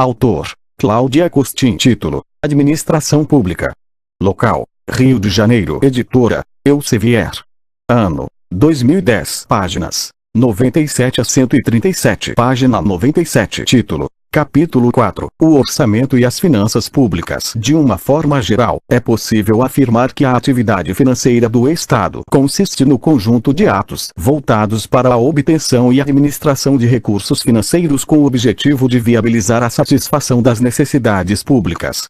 Autor: Cláudia Costin. Título: Administração Pública. Local: Rio de Janeiro. Editora: Elsevier. Ano: 2010. Páginas: 97 a 137. Página 97. Título: Capítulo 4. O orçamento e as finanças públicas. De uma forma geral, é possível afirmar que a atividade financeira do Estado consiste no conjunto de atos voltados para a obtenção e administração de recursos financeiros com o objetivo de viabilizar a satisfação das necessidades públicas.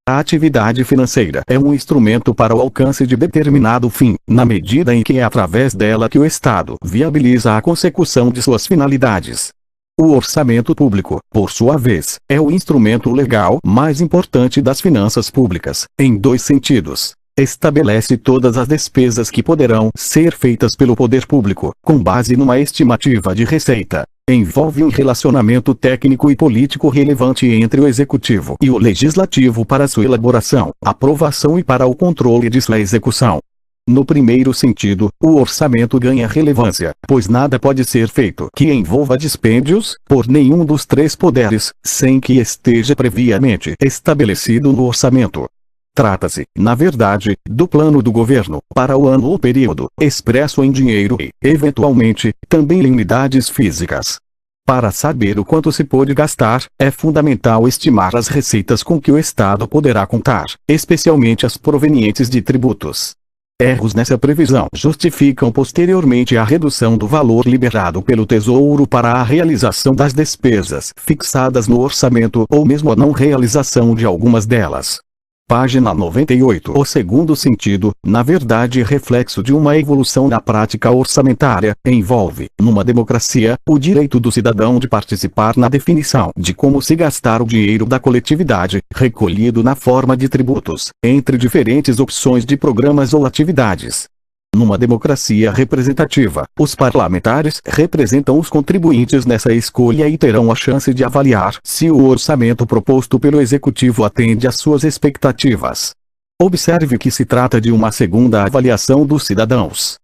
A atividade financeira é um instrumento para o alcance de determinado fim, na medida em que é através dela que o Estado viabiliza a consecução de suas finalidades. O orçamento público, por sua vez, é o instrumento legal mais importante das finanças públicas, em dois sentidos. Estabelece todas as despesas que poderão ser feitas pelo poder público, com base numa estimativa de receita. Envolve um relacionamento técnico e político relevante entre o Executivo e o Legislativo para sua elaboração, aprovação e para o controle de sua execução. No primeiro sentido, o orçamento ganha relevância, pois nada pode ser feito que envolva dispêndios, por nenhum dos três poderes, sem que esteja previamente estabelecido no orçamento. Trata-se, na verdade, do plano do governo, para o ano ou período, expresso em dinheiro e, eventualmente, também em unidades físicas. Para saber o quanto se pode gastar, é fundamental estimar as receitas com que o Estado poderá contar, especialmente as provenientes de tributos. Erros nessa previsão justificam posteriormente a redução do valor liberado pelo Tesouro para a realização das despesas fixadas no orçamento ou mesmo a não realização de algumas delas. Página 98. O segundo sentido, na verdade reflexo de uma evolução na prática orçamentária, envolve, numa democracia, o direito do cidadão de participar na definição de como se gastar o dinheiro da coletividade, recolhido na forma de tributos, entre diferentes opções de programas ou atividades. Numa democracia representativa, os parlamentares representam os contribuintes nessa escolha e terão a chance de avaliar se o orçamento proposto pelo Executivo atende às suas expectativas. Observe que se trata de uma segunda avaliação dos cidadãos.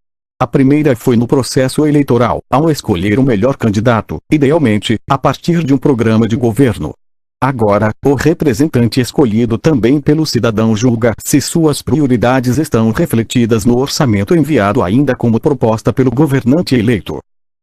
A primeira foi no processo eleitoral, ao escolher o melhor candidato, idealmente, a partir de um programa de governo. Agora, o representante escolhido também pelo cidadão julga se suas prioridades estão refletidas no orçamento enviado ainda como proposta pelo governante eleito.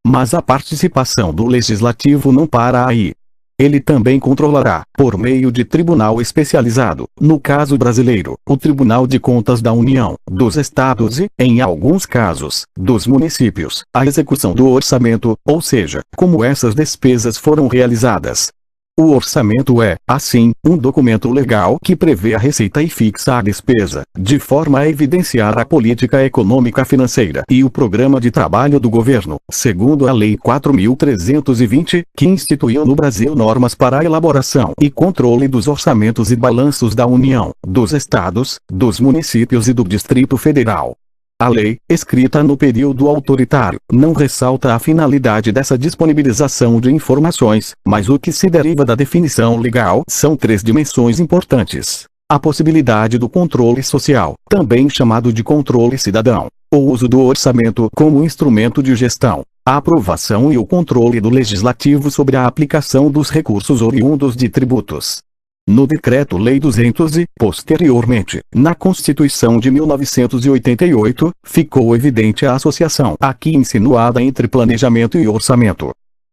Mas a participação do Legislativo não para aí. Ele também controlará, por meio de tribunal especializado, no caso brasileiro, o Tribunal de Contas da União, dos Estados e, em alguns casos, dos municípios, a execução do orçamento, ou seja, como essas despesas foram realizadas. O orçamento é, assim, um documento legal que prevê a receita e fixa a despesa, de forma a evidenciar a política econômica financeira e o programa de trabalho do governo, segundo a Lei 4.320, que instituiu no Brasil normas para a elaboração e controle dos orçamentos e balanços da União, dos Estados, dos municípios e do Distrito Federal. A lei, escrita no período autoritário, não ressalta a finalidade dessa disponibilização de informações, mas o que se deriva da definição legal são três dimensões importantes. A possibilidade do controle social, também chamado de controle cidadão, o uso do orçamento como instrumento de gestão, a aprovação e o controle do legislativo sobre a aplicação dos recursos oriundos de tributos. No Decreto-Lei 200 e, posteriormente, na Constituição de 1988, ficou evidente a associação aqui insinuada entre planejamento e orçamento.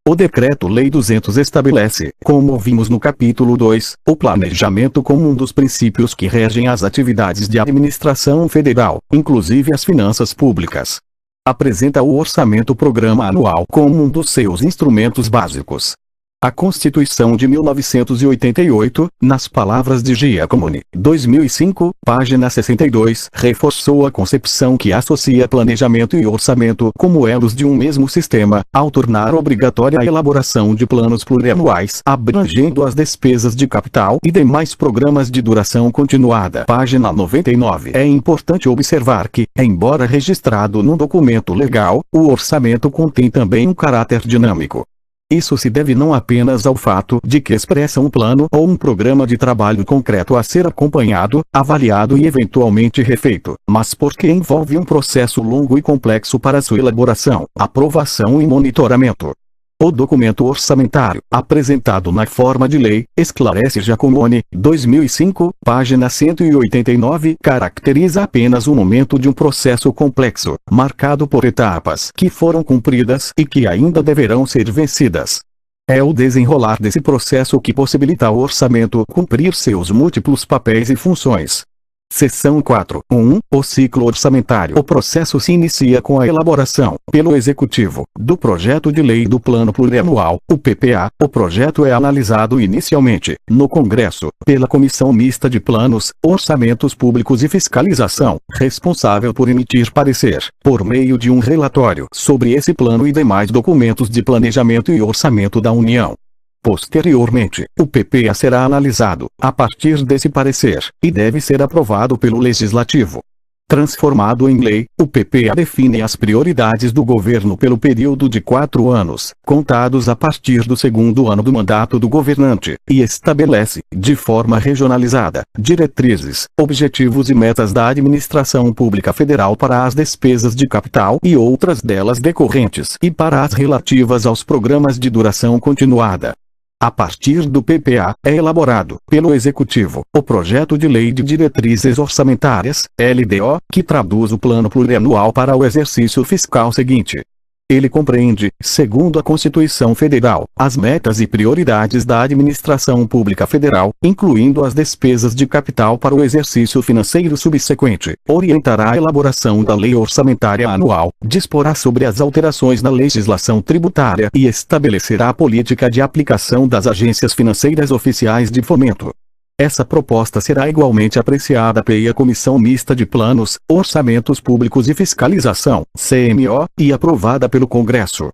O Decreto-Lei 200 estabelece, como vimos no capítulo 2, o planejamento como um dos princípios que regem as atividades de administração federal, inclusive as finanças públicas. Apresenta o orçamento-programa anual como um dos seus instrumentos básicos. A Constituição de 1988, nas palavras de Giacomin, 2005, página 62, reforçou a concepção que associa planejamento e orçamento como elos de um mesmo sistema, ao tornar obrigatória a elaboração de planos plurianuais abrangendo as despesas de capital e demais programas de duração continuada. Página 99. É importante observar que, embora registrado num documento legal, o orçamento contém também um caráter dinâmico. Isso se deve não apenas ao fato de que expressa um plano ou um programa de trabalho concreto a ser acompanhado, avaliado e eventualmente refeito, mas porque envolve um processo longo e complexo para sua elaboração, aprovação e monitoramento. O documento orçamentário, apresentado na forma de lei, esclarece Giacomoni, 2005, página 189, caracteriza apenas o momento de um processo complexo, marcado por etapas que foram cumpridas e que ainda deverão ser vencidas. É o desenrolar desse processo que possibilita ao orçamento cumprir seus múltiplos papéis e funções. Seção 4. 1. O ciclo orçamentário. O processo se inicia com a elaboração, pelo Executivo, do projeto de lei do Plano Plurianual, o PPA. O projeto é analisado inicialmente, no Congresso, pela Comissão Mista de Planos, Orçamentos Públicos e Fiscalização, responsável por emitir parecer, por meio de um relatório, sobre esse plano e demais documentos de planejamento e orçamento da União. Posteriormente, o PPA será analisado, a partir desse parecer, e deve ser aprovado pelo Legislativo. Transformado em lei, o PPA define as prioridades do governo pelo período de 4 anos, contados a partir do segundo ano do mandato do governante, e estabelece, de forma regionalizada, diretrizes, objetivos e metas da administração pública federal para as despesas de capital e outras delas decorrentes e para as relativas aos programas de duração continuada. A partir do PPA, é elaborado, pelo Executivo, o Projeto de Lei de Diretrizes Orçamentárias, LDO, que traduz o Plano Plurianual para o exercício fiscal seguinte. Ele compreende, segundo a Constituição Federal, as metas e prioridades da administração pública federal, incluindo as despesas de capital para o exercício financeiro subsequente, orientará a elaboração da lei orçamentária anual, disporá sobre as alterações na legislação tributária e estabelecerá a política de aplicação das agências financeiras oficiais de fomento. Essa proposta será igualmente apreciada pela Comissão Mista de Planos, Orçamentos Públicos e Fiscalização, CMO, e aprovada pelo Congresso.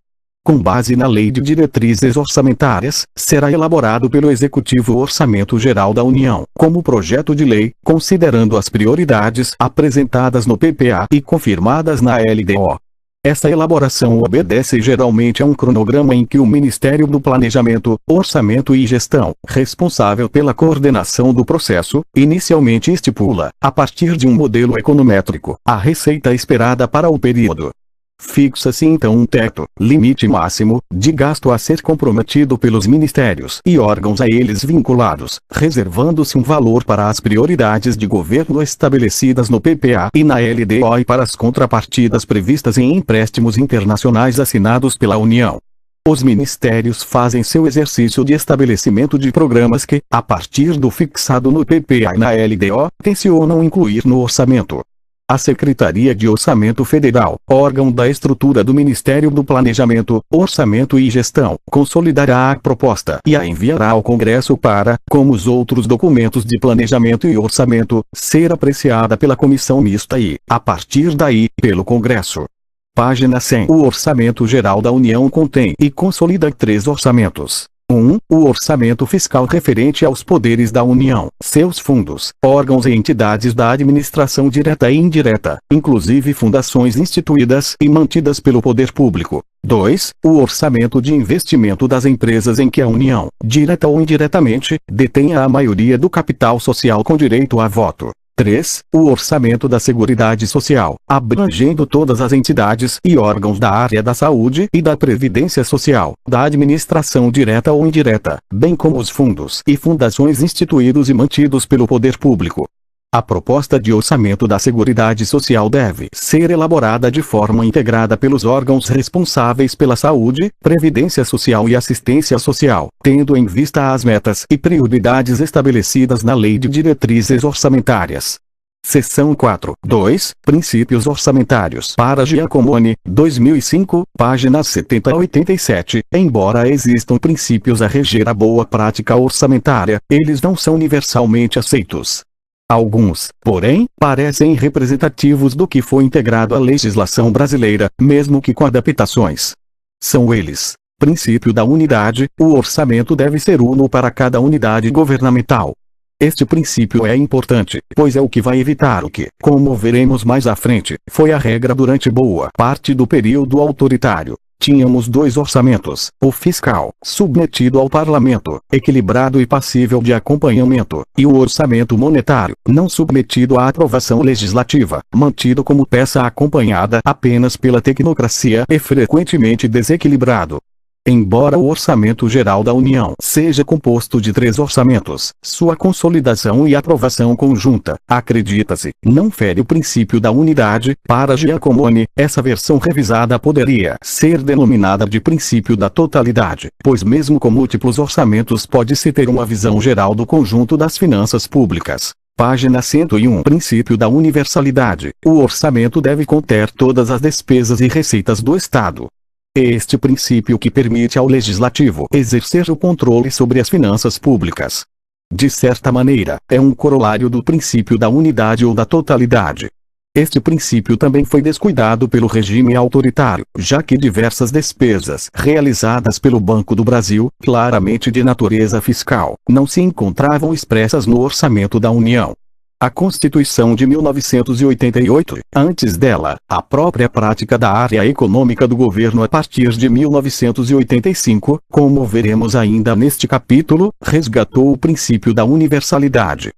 Com base na Lei de Diretrizes Orçamentárias, será elaborado pelo Executivo o Orçamento Geral da União, como projeto de lei, considerando as prioridades apresentadas no PPA e confirmadas na LDO. Essa elaboração obedece geralmente a um cronograma em que o Ministério do Planejamento, Orçamento e Gestão, responsável pela coordenação do processo, inicialmente estipula, a partir de um modelo econométrico, a receita esperada para o período. Fixa-se então um teto, limite máximo, de gasto a ser comprometido pelos ministérios e órgãos a eles vinculados, reservando-se um valor para as prioridades de governo estabelecidas no PPA e na LDO e para as contrapartidas previstas em empréstimos internacionais assinados pela União. Os ministérios fazem seu exercício de estabelecimento de programas que, a partir do fixado no PPA e na LDO, tencionam incluir no orçamento. A Secretaria de Orçamento Federal, órgão da estrutura do Ministério do Planejamento, Orçamento e Gestão, consolidará a proposta e a enviará ao Congresso para, como os outros documentos de planejamento e orçamento, ser apreciada pela Comissão Mista e, a partir daí, pelo Congresso. Página 100. O Orçamento Geral da União contém e consolida 3 orçamentos. 1. O orçamento fiscal referente aos poderes da União, seus fundos, órgãos e entidades da administração direta e indireta, inclusive fundações instituídas e mantidas pelo poder público. 2. O orçamento de investimento das empresas em que a União, direta ou indiretamente, detenha a maioria do capital social com direito a voto. 3. O orçamento da Seguridade Social, abrangendo todas as entidades e órgãos da área da saúde e da previdência social, da administração direta ou indireta, bem como os fundos e fundações instituídos e mantidos pelo poder público. A proposta de orçamento da Seguridade Social deve ser elaborada de forma integrada pelos órgãos responsáveis pela saúde, previdência social e assistência social, tendo em vista as metas e prioridades estabelecidas na Lei de Diretrizes Orçamentárias. Seção 4. 2. Princípios orçamentários. Para Giacomoni, 2005, páginas 70 a 87. Embora existam princípios a reger a boa prática orçamentária, eles não são universalmente aceitos. Alguns, porém, parecem representativos do que foi integrado à legislação brasileira, mesmo que com adaptações. São eles: princípio da unidade, o orçamento deve ser uno para cada unidade governamental. Este princípio é importante, pois é o que vai evitar o que, como veremos mais à frente, foi a regra durante boa parte do período autoritário. Tínhamos 2 orçamentos, o fiscal, submetido ao parlamento, equilibrado e passível de acompanhamento, e o orçamento monetário, não submetido à aprovação legislativa, mantido como peça acompanhada apenas pela tecnocracia e frequentemente desequilibrado. Embora o Orçamento Geral da União seja composto de 3 orçamentos, sua consolidação e aprovação conjunta, acredita-se, não fere o princípio da unidade. Para Giacomoni, essa versão revisada poderia ser denominada de princípio da totalidade, pois mesmo com múltiplos orçamentos pode-se ter uma visão geral do conjunto das finanças públicas. Página 101. Princípio da universalidade. O orçamento deve conter todas as despesas e receitas do Estado. Este princípio que permite ao legislativo exercer o controle sobre as finanças públicas. De certa maneira, é um corolário do princípio da unidade ou da totalidade. Este princípio também foi descuidado pelo regime autoritário, já que diversas despesas realizadas pelo Banco do Brasil, claramente de natureza fiscal, não se encontravam expressas no orçamento da União. A Constituição de 1988, antes dela, a própria prática da área econômica do governo a partir de 1985, como veremos ainda neste capítulo, resgatou o princípio da universalidade.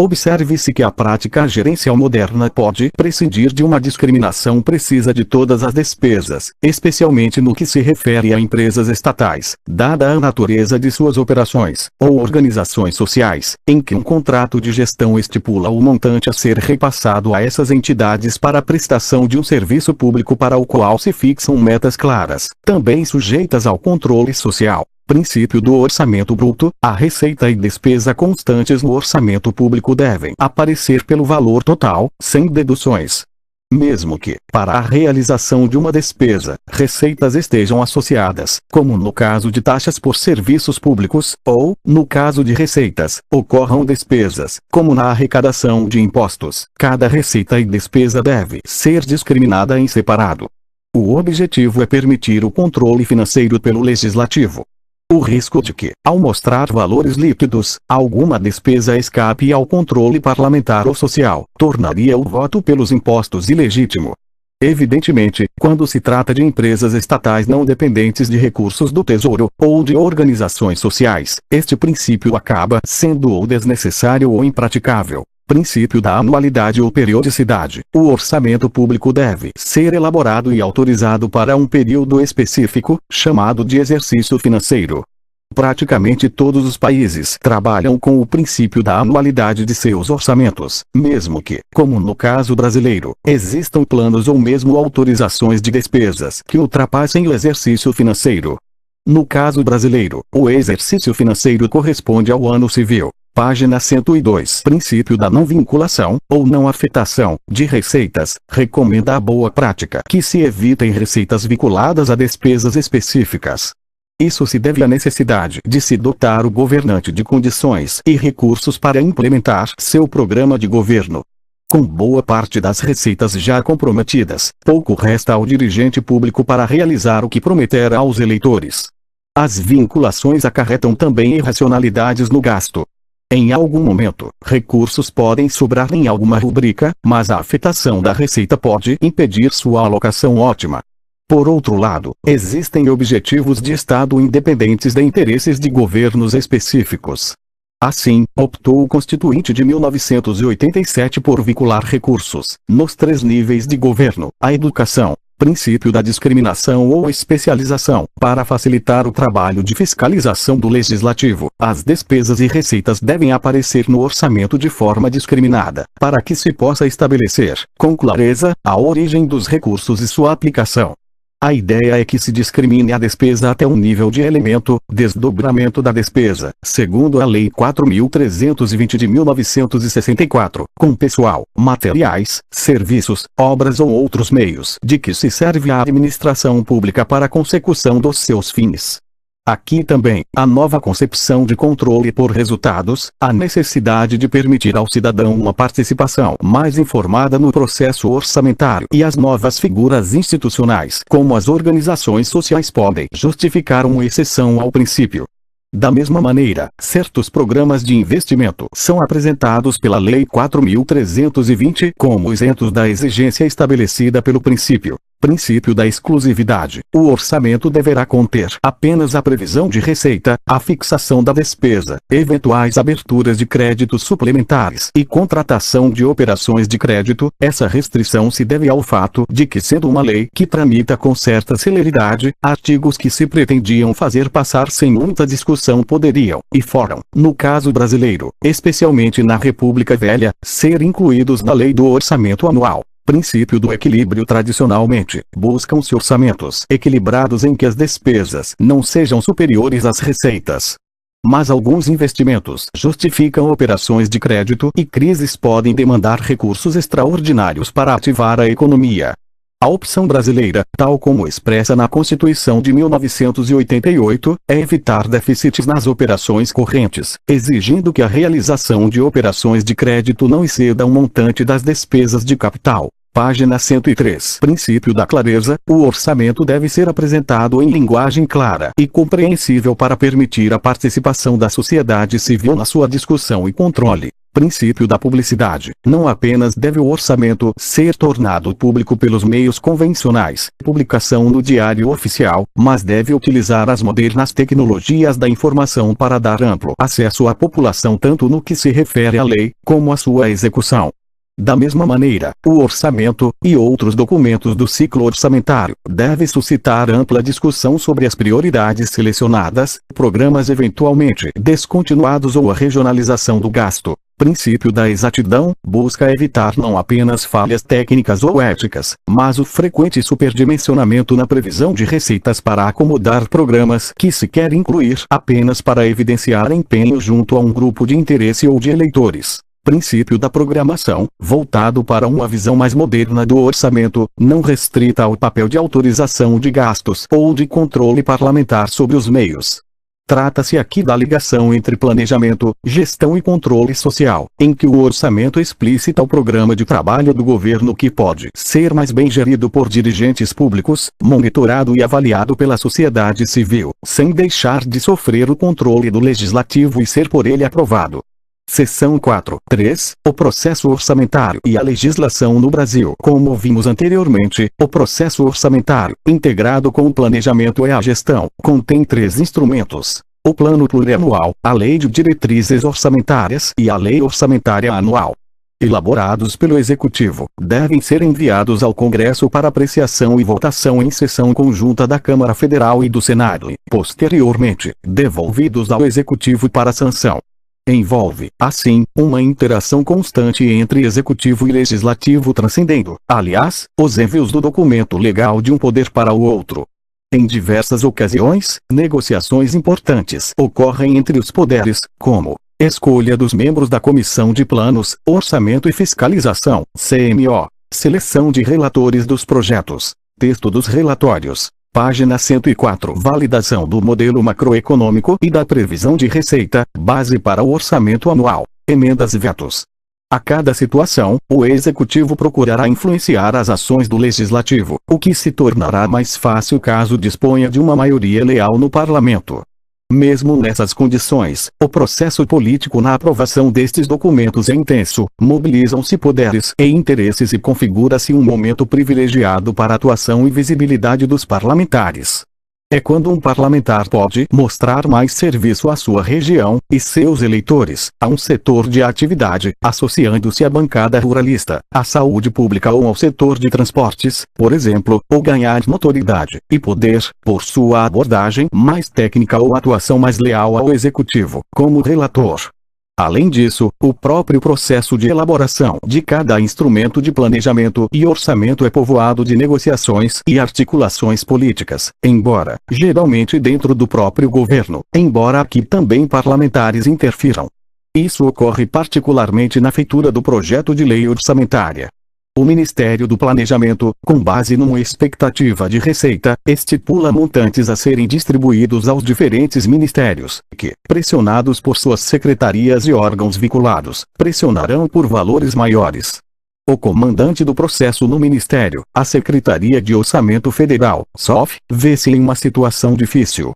Observe-se que a prática gerencial moderna pode prescindir de uma discriminação precisa de todas as despesas, especialmente no que se refere a empresas estatais, dada a natureza de suas operações, ou organizações sociais, em que um contrato de gestão estipula o montante a ser repassado a essas entidades para a prestação de um serviço público para o qual se fixam metas claras, também sujeitas ao controle social. Princípio do orçamento bruto. A receita e despesa constantes no orçamento público devem aparecer pelo valor total, sem deduções. Mesmo que, para a realização de uma despesa, receitas estejam associadas, como no caso de taxas por serviços públicos, ou, no caso de receitas, ocorram despesas, como na arrecadação de impostos, cada receita e despesa deve ser discriminada em separado. O objetivo é permitir o controle financeiro pelo legislativo. O risco de que, ao mostrar valores líquidos, alguma despesa escape ao controle parlamentar ou social, tornaria o voto pelos impostos ilegítimo. Evidentemente, quando se trata de empresas estatais não dependentes de recursos do Tesouro, ou de organizações sociais, este princípio acaba sendo ou desnecessário ou impraticável. Princípio da anualidade ou periodicidade. O orçamento público deve ser elaborado e autorizado para um período específico, chamado de exercício financeiro. Praticamente todos os países trabalham com o princípio da anualidade de seus orçamentos, mesmo que, como no caso brasileiro, existam planos ou mesmo autorizações de despesas que ultrapassem o exercício financeiro. No caso brasileiro, o exercício financeiro corresponde ao ano civil. Página 102. Princípio da não vinculação, ou não afetação, de receitas, recomenda a boa prática que se evitem receitas vinculadas a despesas específicas. Isso se deve à necessidade de se dotar o governante de condições e recursos para implementar seu programa de governo. Com boa parte das receitas já comprometidas, pouco resta ao dirigente público para realizar o que prometer aos eleitores. As vinculações acarretam também irracionalidades no gasto. Em algum momento, recursos podem sobrar em alguma rubrica, mas a afetação da receita pode impedir sua alocação ótima. Por outro lado, existem objetivos de Estado independentes de interesses de governos específicos. Assim, optou o Constituinte de 1987 por vincular recursos, nos 3 níveis de governo, à educação, princípio da discriminação ou especialização, para facilitar o trabalho de fiscalização do legislativo. As despesas e receitas devem aparecer no orçamento de forma discriminada, para que se possa estabelecer, com clareza, a origem dos recursos e sua aplicação. A ideia é que se discrimine a despesa até um nível de elemento, desdobramento da despesa, segundo a Lei 4.320 de 1964, com pessoal, materiais, serviços, obras ou outros meios de que se serve a administração pública para a consecução dos seus fins. Aqui também, a nova concepção de controle por resultados, a necessidade de permitir ao cidadão uma participação mais informada no processo orçamentário e as novas figuras institucionais, como as organizações sociais, podem justificar uma exceção ao princípio. Da mesma maneira, certos programas de investimento são apresentados pela Lei 4.320 como isentos da exigência estabelecida pelo princípio. Princípio da exclusividade. O orçamento deverá conter apenas a previsão de receita, a fixação da despesa, eventuais aberturas de créditos suplementares e contratação de operações de crédito. Essa restrição se deve ao fato de que, sendo uma lei que tramita com certa celeridade, artigos que se pretendiam fazer passar sem muita discussão poderiam, e foram, no caso brasileiro, especialmente na República Velha, ser incluídos na Lei do Orçamento Anual. Princípio do equilíbrio. Tradicionalmente, buscam-se orçamentos equilibrados em que as despesas não sejam superiores às receitas. Mas alguns investimentos justificam operações de crédito e crises podem demandar recursos extraordinários para ativar a economia. A opção brasileira, tal como expressa na Constituição de 1988, é evitar déficits nas operações correntes, exigindo que a realização de operações de crédito não exceda o montante das despesas de capital. Página 103. Princípio da clareza. O orçamento deve ser apresentado em linguagem clara e compreensível para permitir a participação da sociedade civil na sua discussão e controle. Princípio da publicidade. Não apenas deve o orçamento ser tornado público pelos meios convencionais, publicação no Diário Oficial, mas deve utilizar as modernas tecnologias da informação para dar amplo acesso à população tanto no que se refere à lei, como à sua execução. Da mesma maneira, o orçamento, e outros documentos do ciclo orçamentário, deve suscitar ampla discussão sobre as prioridades selecionadas, programas eventualmente descontinuados ou a regionalização do gasto. Princípio da exatidão. Busca evitar não apenas falhas técnicas ou éticas, mas o frequente superdimensionamento na previsão de receitas para acomodar programas que se quer incluir apenas para evidenciar empenho junto a um grupo de interesse ou de eleitores. Princípio da programação, voltado para uma visão mais moderna do orçamento, não restrita ao papel de autorização de gastos ou de controle parlamentar sobre os meios. Trata-se aqui da ligação entre planejamento, gestão e controle social, em que o orçamento explicita o programa de trabalho do governo que pode ser mais bem gerido por dirigentes públicos, monitorado e avaliado pela sociedade civil, sem deixar de sofrer o controle do legislativo e ser por ele aprovado. Seção 4.3. O processo orçamentário e a legislação no Brasil. Como vimos anteriormente, o processo orçamentário, integrado com o planejamento e a gestão, contém três instrumentos: o Plano Plurianual, a Lei de Diretrizes Orçamentárias e a Lei Orçamentária Anual. Elaborados pelo Executivo, devem ser enviados ao Congresso para apreciação e votação em sessão conjunta da Câmara Federal e do Senado e, posteriormente, devolvidos ao Executivo para sanção. Envolve, assim, uma interação constante entre executivo e legislativo transcendendo, aliás, os envios do documento legal de um poder para o outro. Em diversas ocasiões, negociações importantes ocorrem entre os poderes, como escolha dos membros da Comissão de Planos, Orçamento e Fiscalização, CMO, seleção de relatores dos projetos, texto dos relatórios. Página 104. Validação do modelo macroeconômico e da previsão de receita, base para o orçamento anual, emendas e vetos. A cada situação, o Executivo procurará influenciar as ações do Legislativo, o que se tornará mais fácil caso disponha de uma maioria leal no Parlamento. Mesmo nessas condições, o processo político na aprovação destes documentos é intenso, mobilizam-se poderes e interesses e configura-se um momento privilegiado para a atuação e visibilidade dos parlamentares. É quando um parlamentar pode mostrar mais serviço à sua região e seus eleitores, a um setor de atividade, associando-se à bancada ruralista, à saúde pública ou ao setor de transportes, por exemplo, ou ganhar notoriedade e poder, por sua abordagem mais técnica ou atuação mais leal ao executivo, como relator. Além disso, o próprio processo de elaboração de cada instrumento de planejamento e orçamento é povoado de negociações e articulações políticas, embora, geralmente dentro do próprio governo, embora aqui também parlamentares interfiram. Isso ocorre particularmente na feitura do projeto de lei orçamentária. O Ministério do Planejamento, com base numa expectativa de receita, estipula montantes a serem distribuídos aos diferentes ministérios, que, pressionados por suas secretarias e órgãos vinculados, pressionarão por valores maiores. O comandante do processo no Ministério, a Secretaria de Orçamento Federal, SOF, vê-se em uma situação difícil.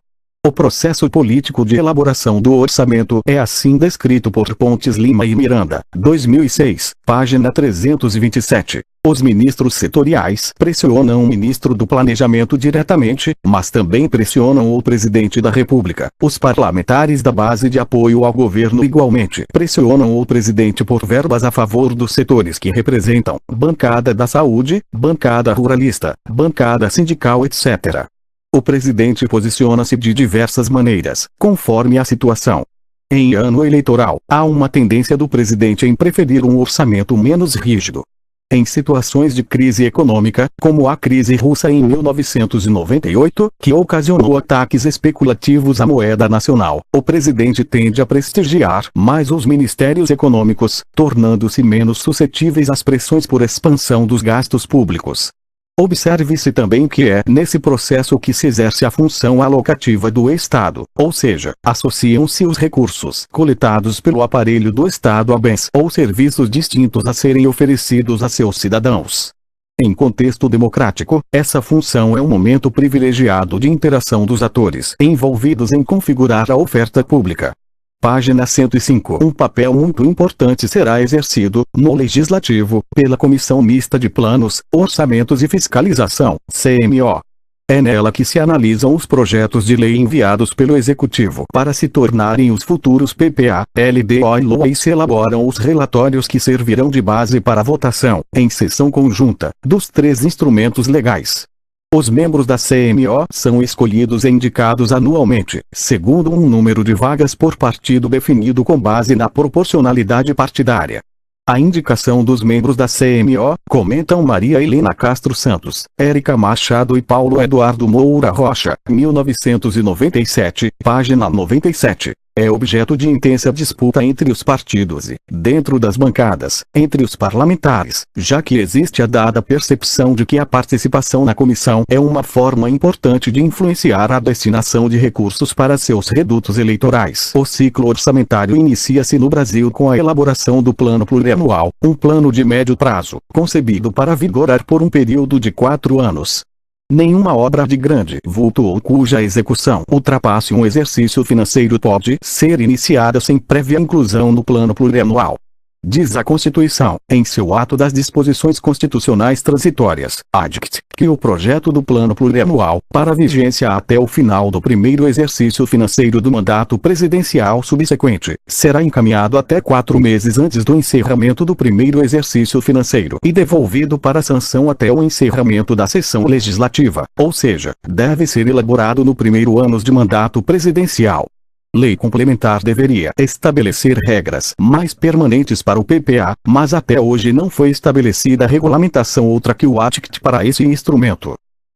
O processo político de elaboração do orçamento é assim descrito por Pontes Lima e Miranda, 2006, página 327. Os ministros setoriais pressionam o ministro do Planejamento diretamente, mas também pressionam o presidente da República. Os parlamentares da base de apoio ao governo igualmente pressionam o presidente por verbas a favor dos setores que representam: bancada da saúde, bancada ruralista, bancada sindical, etc. O presidente posiciona-se de diversas maneiras, conforme a situação. Em ano eleitoral, há uma tendência do presidente em preferir um orçamento menos rígido. Em situações de crise econômica, como a crise russa em 1998, que ocasionou ataques especulativos à moeda nacional, o presidente tende a prestigiar mais os ministérios econômicos, tornando-se menos suscetíveis às pressões por expansão dos gastos públicos. Observe-se também que é nesse processo que se exerce a função alocativa do Estado, ou seja, associam-se os recursos coletados pelo aparelho do Estado a bens ou serviços distintos a serem oferecidos a seus cidadãos. Em contexto democrático, essa função é um momento privilegiado de interação dos atores envolvidos em configurar a oferta pública. Página 105. Um papel muito importante será exercido, no Legislativo, pela Comissão Mista de Planos, Orçamentos e Fiscalização, CMO. É nela que se analisam os projetos de lei enviados pelo Executivo para se tornarem os futuros PPA, LDO e LOA e se elaboram os relatórios que servirão de base para a votação, em sessão conjunta, dos três instrumentos legais. Os membros da CMO são escolhidos e indicados anualmente, segundo um número de vagas por partido definido com base na proporcionalidade partidária. A indicação dos membros da CMO, comentam Maria Helena Castro Santos, Érica Machado e Paulo Eduardo Moura Rocha, 1997, página 97. É objeto de intensa disputa entre os partidos e, dentro das bancadas, entre os parlamentares, já que existe a dada percepção de que a participação na comissão é uma forma importante de influenciar a destinação de recursos para seus redutos eleitorais. O ciclo orçamentário inicia-se no Brasil com a elaboração do Plano Plurianual, um plano de médio prazo, concebido para vigorar por um período de 4 anos. Nenhuma obra de grande vulto ou cuja execução ultrapasse um exercício financeiro pode ser iniciada sem prévia inclusão no plano plurianual. Diz a Constituição, em seu ato das disposições constitucionais transitórias, ADICT, que o projeto do plano plurianual, para vigência até o final do primeiro exercício financeiro do mandato presidencial subsequente, será encaminhado até 4 meses antes do encerramento do primeiro exercício financeiro e devolvido para sanção até o encerramento da sessão legislativa, ou seja, deve ser elaborado no primeiro ano de mandato presidencial. Lei complementar deveria estabelecer regras mais permanentes para o PPA, mas até hoje não foi estabelecida regulamentação outra que o ADICT para esse instrumento.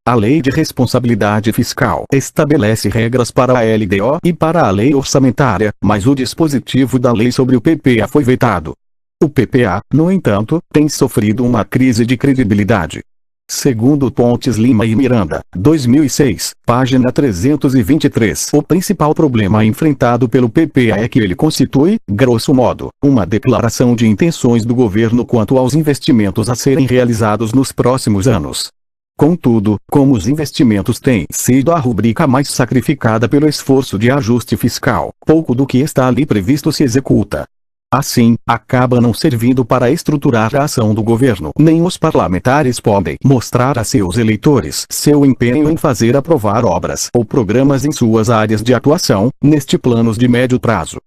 A Lei de Responsabilidade Fiscal estabelece regras para a LDO e para a Lei Orçamentária, mas o dispositivo da lei sobre o PPA foi vetado. O PPA, no entanto, tem sofrido uma crise de credibilidade. Segundo Pontes Lima e Miranda, 2006, página 323. O principal problema enfrentado pelo PPA é que ele constitui, grosso modo, uma declaração de intenções do governo quanto aos investimentos a serem realizados nos próximos anos. Contudo, como os investimentos têm sido a rubrica mais sacrificada pelo esforço de ajuste fiscal, pouco do que está ali previsto se executa. Assim, acaba não servindo para estruturar a ação do governo. Nem os parlamentares podem mostrar a seus eleitores seu empenho em fazer aprovar obras ou programas em suas áreas de atuação, neste planos de médio prazo.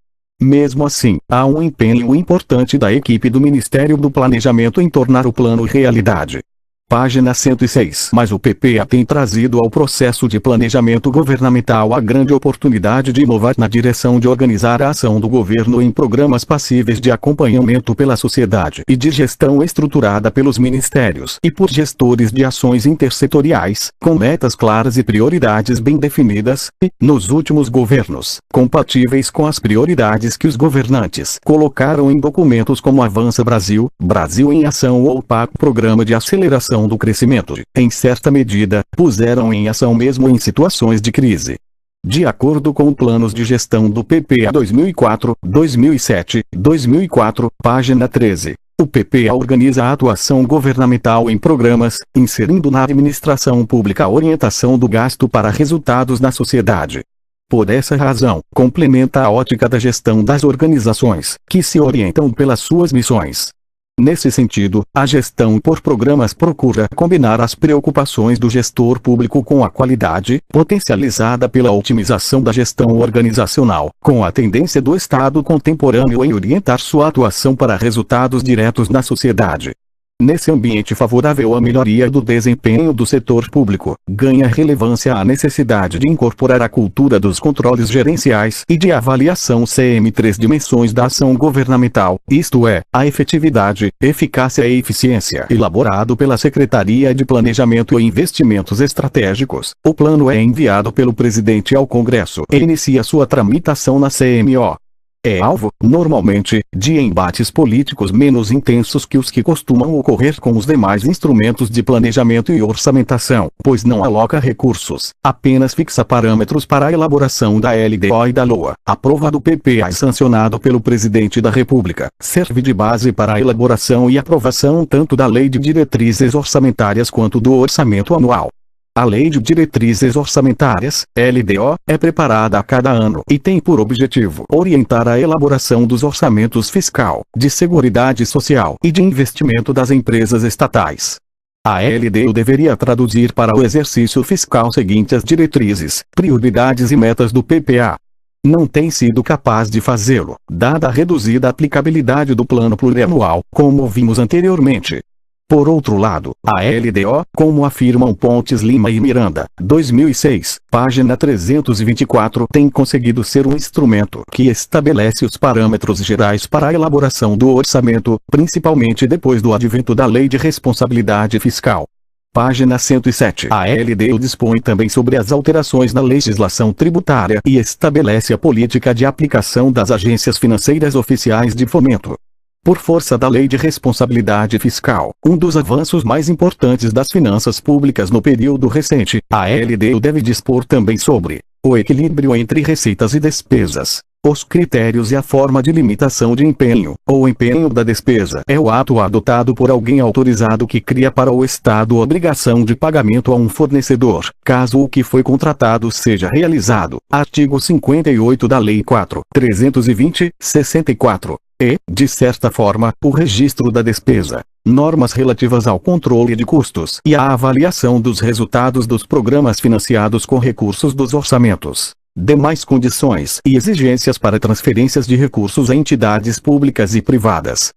Mesmo assim, há um empenho importante da equipe do Ministério do Planejamento em tornar o plano realidade. Página 106. Mas o PPA tem trazido ao processo de planejamento governamental a grande oportunidade de inovar na direção de organizar a ação do governo em programas passíveis de acompanhamento pela sociedade e de gestão estruturada pelos ministérios e por gestores de ações intersetoriais, com metas claras e prioridades bem definidas, e, nos últimos governos, compatíveis com as prioridades que os governantes colocaram em documentos como Avança Brasil, Brasil em Ação ou PAC, Programa de Aceleração do Crescimento, em certa medida, puseram em ação mesmo em situações de crise. De acordo com planos de gestão do PPA 2004, 2007, 2004, página 13, o PPA organiza a atuação governamental em programas, inserindo na administração pública a orientação do gasto para resultados na sociedade. Por essa razão, complementa a ótica da gestão das organizações, que se orientam pelas suas missões. Nesse sentido, a gestão por programas procura combinar as preocupações do gestor público com a qualidade, potencializada pela otimização da gestão organizacional, com a tendência do Estado contemporâneo em orientar sua atuação para resultados diretos na sociedade. Nesse ambiente favorável à melhoria do desempenho do setor público, ganha relevância a necessidade de incorporar a cultura dos controles gerenciais e de avaliação CM três dimensões da ação governamental, isto é, a efetividade, eficácia e eficiência. Elaborado pela Secretaria de Planejamento e Investimentos Estratégicos, o plano é enviado pelo presidente ao Congresso e inicia sua tramitação na CMO. É alvo, normalmente, de embates políticos menos intensos que os que costumam ocorrer com os demais instrumentos de planejamento e orçamentação, pois não aloca recursos, apenas fixa parâmetros para a elaboração da LDO e da LOA. Aprovado PPA e sancionado pelo Presidente da República, serve de base para a elaboração e aprovação tanto da Lei de Diretrizes Orçamentárias quanto do Orçamento Anual. A Lei de Diretrizes Orçamentárias, LDO, é preparada a cada ano e tem por objetivo orientar a elaboração dos orçamentos fiscal, de seguridade social e de investimento das empresas estatais. A LDO deveria traduzir para o exercício fiscal seguinte as diretrizes, prioridades e metas do PPA. Não tem sido capaz de fazê-lo, dada a reduzida aplicabilidade do plano plurianual, como vimos anteriormente. Por outro lado, a LDO, como afirmam Pontes Lima e Miranda, 2006, página 324, tem conseguido ser um instrumento que estabelece os parâmetros gerais para a elaboração do orçamento, principalmente depois do advento da Lei de Responsabilidade Fiscal. Página 107. A LDO dispõe também sobre as alterações na legislação tributária e estabelece a política de aplicação das agências financeiras oficiais de fomento. Por força da Lei de Responsabilidade Fiscal, um dos avanços mais importantes das finanças públicas no período recente, a LDO deve dispor também sobre o equilíbrio entre receitas e despesas. Os critérios e a forma de limitação de empenho, ou empenho da despesa, é o ato adotado por alguém autorizado que cria para o Estado obrigação de pagamento a um fornecedor, caso o que foi contratado seja realizado. Artigo 58 da Lei 4.320/64. E, de certa forma, o registro da despesa, normas relativas ao controle de custos e à avaliação dos resultados dos programas financiados com recursos dos orçamentos, demais condições e exigências para transferências de recursos a entidades públicas e privadas.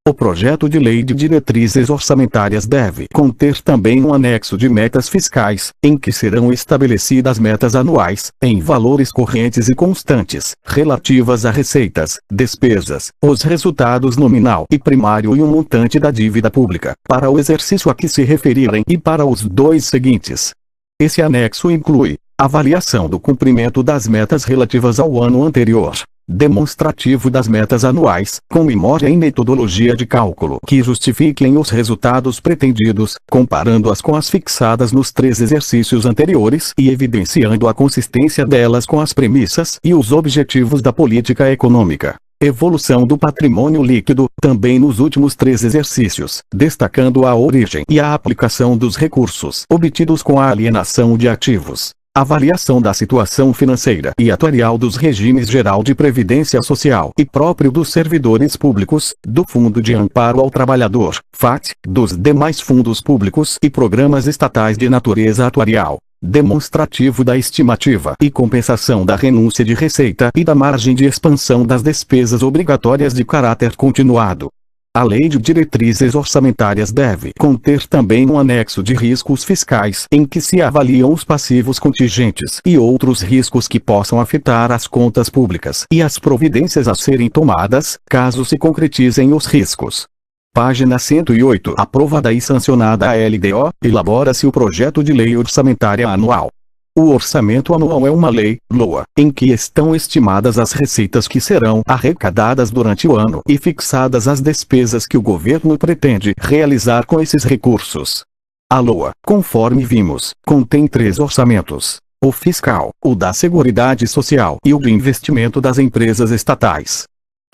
O projeto de lei de diretrizes orçamentárias deve conter também um anexo de metas fiscais, em que serão estabelecidas metas anuais, em valores correntes e constantes, relativas a receitas, despesas, os resultados nominal e primário e o montante da dívida pública, para o exercício a que se referirem e para os dois seguintes. Esse anexo inclui avaliação do cumprimento das metas relativas ao ano anterior, demonstrativo das metas anuais, com memória e metodologia de cálculo que justifiquem os resultados pretendidos, comparando-as com as fixadas nos 3 exercícios anteriores e evidenciando a consistência delas com as premissas e os objetivos da política econômica. Evolução do patrimônio líquido, também nos últimos 3 exercícios, destacando a origem e a aplicação dos recursos obtidos com a alienação de ativos. Avaliação da situação financeira e atuarial dos regimes geral de previdência social e próprio dos servidores públicos, do Fundo de Amparo ao Trabalhador, FAT, dos demais fundos públicos e programas estatais de natureza atuarial. Demonstrativo da estimativa e compensação da renúncia de receita e da margem de expansão das despesas obrigatórias de caráter continuado. A Lei de Diretrizes Orçamentárias deve conter também um anexo de riscos fiscais em que se avaliam os passivos contingentes e outros riscos que possam afetar as contas públicas e as providências a serem tomadas, caso se concretizem os riscos. Página 108. Aprovada e sancionada a LDO, elabora-se o projeto de lei orçamentária anual. O orçamento anual é uma lei, LOA, em que estão estimadas as receitas que serão arrecadadas durante o ano e fixadas as despesas que o governo pretende realizar com esses recursos. A LOA, conforme vimos, contém 3 orçamentos: o fiscal, o da Seguridade Social e o de investimento das empresas estatais.